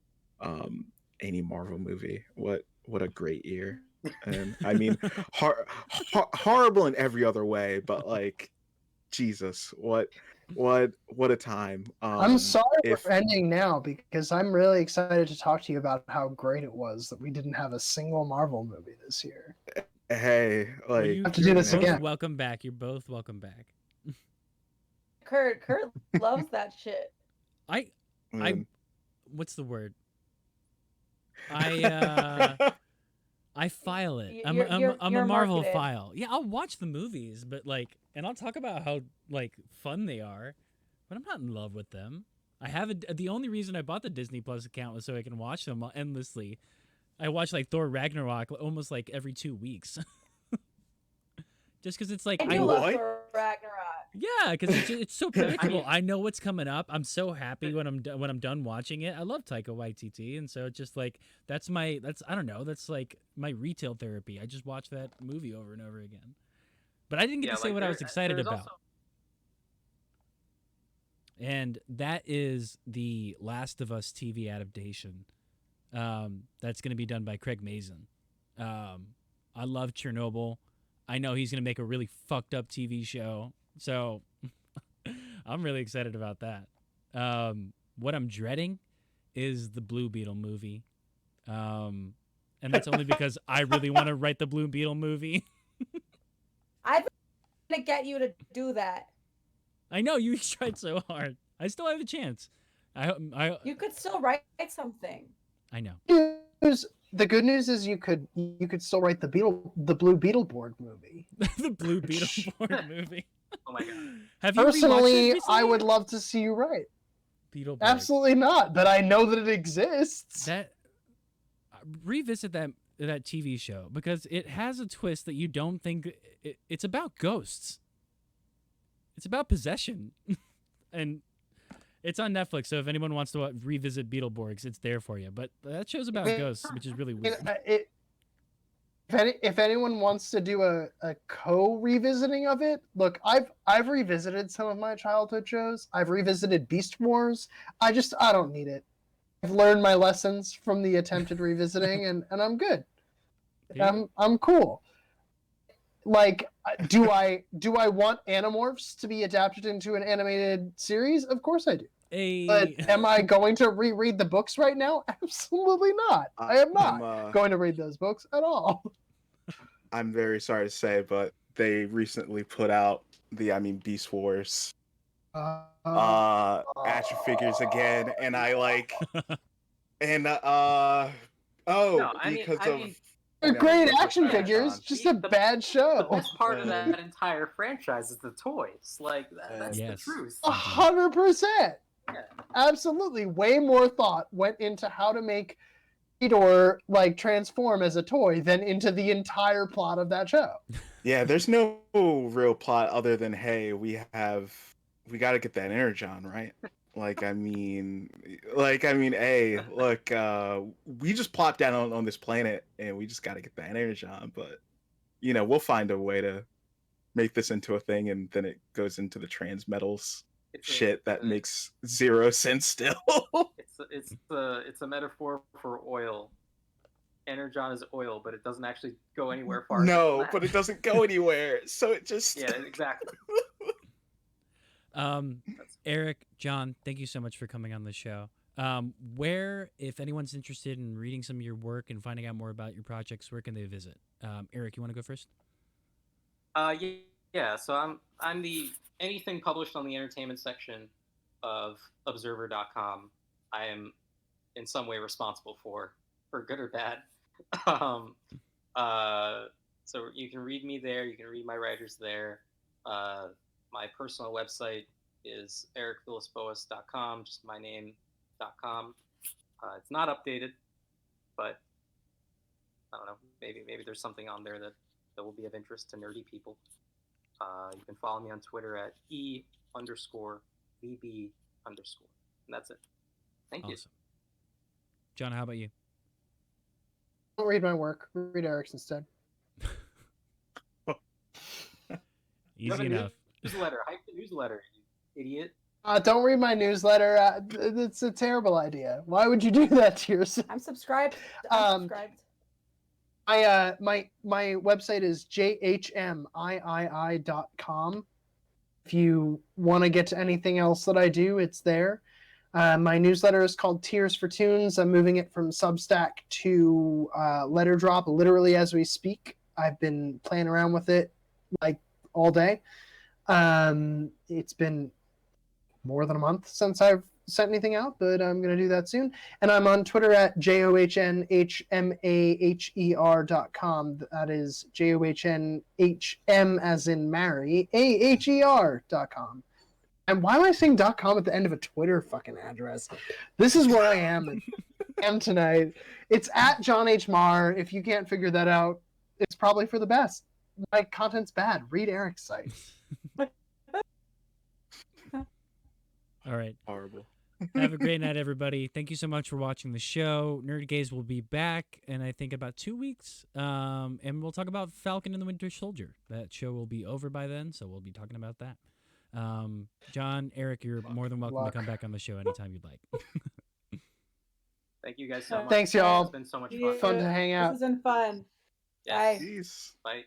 any Marvel movie. What a great year. And horrible in every other way, but like Jesus, what a time. I'm sorry we're ending now, because I'm really excited to talk to you about how great it was that we didn't have a single Marvel movie this year. Hey, like, you have to do this again. Welcome back. You're both welcome back. Kurt loves that shit. I what's the word? I file it. I'm a Marvel marketed. file. Yeah, I'll watch the movies, but like, and I'll talk about how like fun they are, but I'm not in love with them. The only reason I bought the Disney Plus account was so I can watch them endlessly. I watch like Thor Ragnarok almost like every 2 weeks. Just because it's like I do love Thor Ragnarok. Yeah, because it's so predictable. I know what's coming up. I'm so happy when I'm done watching it. I love Taika Waititi, and so it's just like that's I don't know, that's like my retail therapy. I just watch that movie over and over again. But I didn't get to say what I was excited about. And that is the Last of Us TV adaptation. That's going to be done by Craig Mazin. I love Chernobyl. I know he's going to make a really fucked up TV show. So I'm really excited about that. What I'm dreading is the Blue Beetle movie. And that's only because I really want to write the Blue Beetle movie. I'm going to get you to do that. I know, you tried so hard. I still have a chance. You could still write something. I know. The good news is you could still write the Blue Beetleboard movie. The Blue Beetleboard movie. Oh my god. Have you Personally, I would love to see you write. Beetleborg. Absolutely not, but I know that it exists. Revisit that TV show, because it has a twist that you don't think. It's about ghosts. It's about possession, and it's on Netflix. So if anyone wants to revisit Beetleborgs, it's there for you. But that show's about ghosts, which is really weird. If anyone wants to do a co-revisiting of it, look, I've revisited some of my childhood shows. I've revisited Beast Wars. I don't need it. I've learned my lessons from the attempted revisiting, and I'm good. I'm cool. Like, do I want Animorphs to be adapted into an animated series? Of course I do. But am I going to reread the books right now? Absolutely not. I am not going to read those books at all. I'm very sorry to say, but they recently put out the Beast Wars action figures again, and I like, and they're great action figures, just a bad show. The best part of that entire franchise is the toys. Like that's the truth. 100%. Absolutely. Way more thought went into how to make or like transform as a toy than into the entire plot of that show. Yeah, there's no real plot other than, hey, we got to get that energon, right? Hey, look, we just plopped down on this planet and we just got to get that energon, but we'll find a way to make this into a thing, and then it goes into the transmetals shit that makes zero sense still. It's a metaphor for oil. Energon is oil, but it doesn't actually go anywhere far. No, but it doesn't go anywhere, so it just yeah, exactly. Eric, John, thank you so much for coming on the show. Where, if anyone's interested in reading some of your work and finding out more about your projects, where can they visit? Eric, you want to go first? Yeah. So I'm the anything published on the entertainment section of Observer.com. I am in some way responsible for good or bad. So you can read me there. You can read my writers there. My personal website is ericvilasboas.com, just my name.com. It's not updated, but I don't know. Maybe there's something on there that will be of interest to nerdy people. You can follow me on Twitter at _VB_. And that's it. Thank you. John, how about you? Don't read my work. Read Eric's instead. Easy enough. Newsletter. Hype the newsletter, you idiot. Don't read my newsletter. It's a terrible idea. Why would you do that to yourself? I'm subscribed. I'm subscribed. My website is jhmii.com. If you want to get to anything else that I do, it's there. My newsletter is called Tears for Tunes. I'm moving it from Substack to Letter Drop literally as we speak. I've been playing around with it like all day. It's been more than a month since I've sent anything out, but I'm going to do that soon. And I'm on Twitter at JOHNHMAHER.com. That is JOHNHM as in Mary, AHER.com. And why am I saying .com at the end of a Twitter fucking address? This is where I am tonight. It's at John H. Maher. If you can't figure that out, it's probably for the best. My content's bad. Read Eric's site. All right. horrible. Have a great night, everybody. Thank you so much for watching the show. Nerd Gaze will be back in, I think, about 2 weeks. And we'll talk about Falcon and the Winter Soldier. That show will be over by then, so we'll be talking about that. John, Eric, you're more than welcome to come back on the show anytime you'd like. Thank you guys so much. Thanks, y'all. It's been so much fun. Fun to hang out. This has been fun. Yes. Bye. Peace. Bye.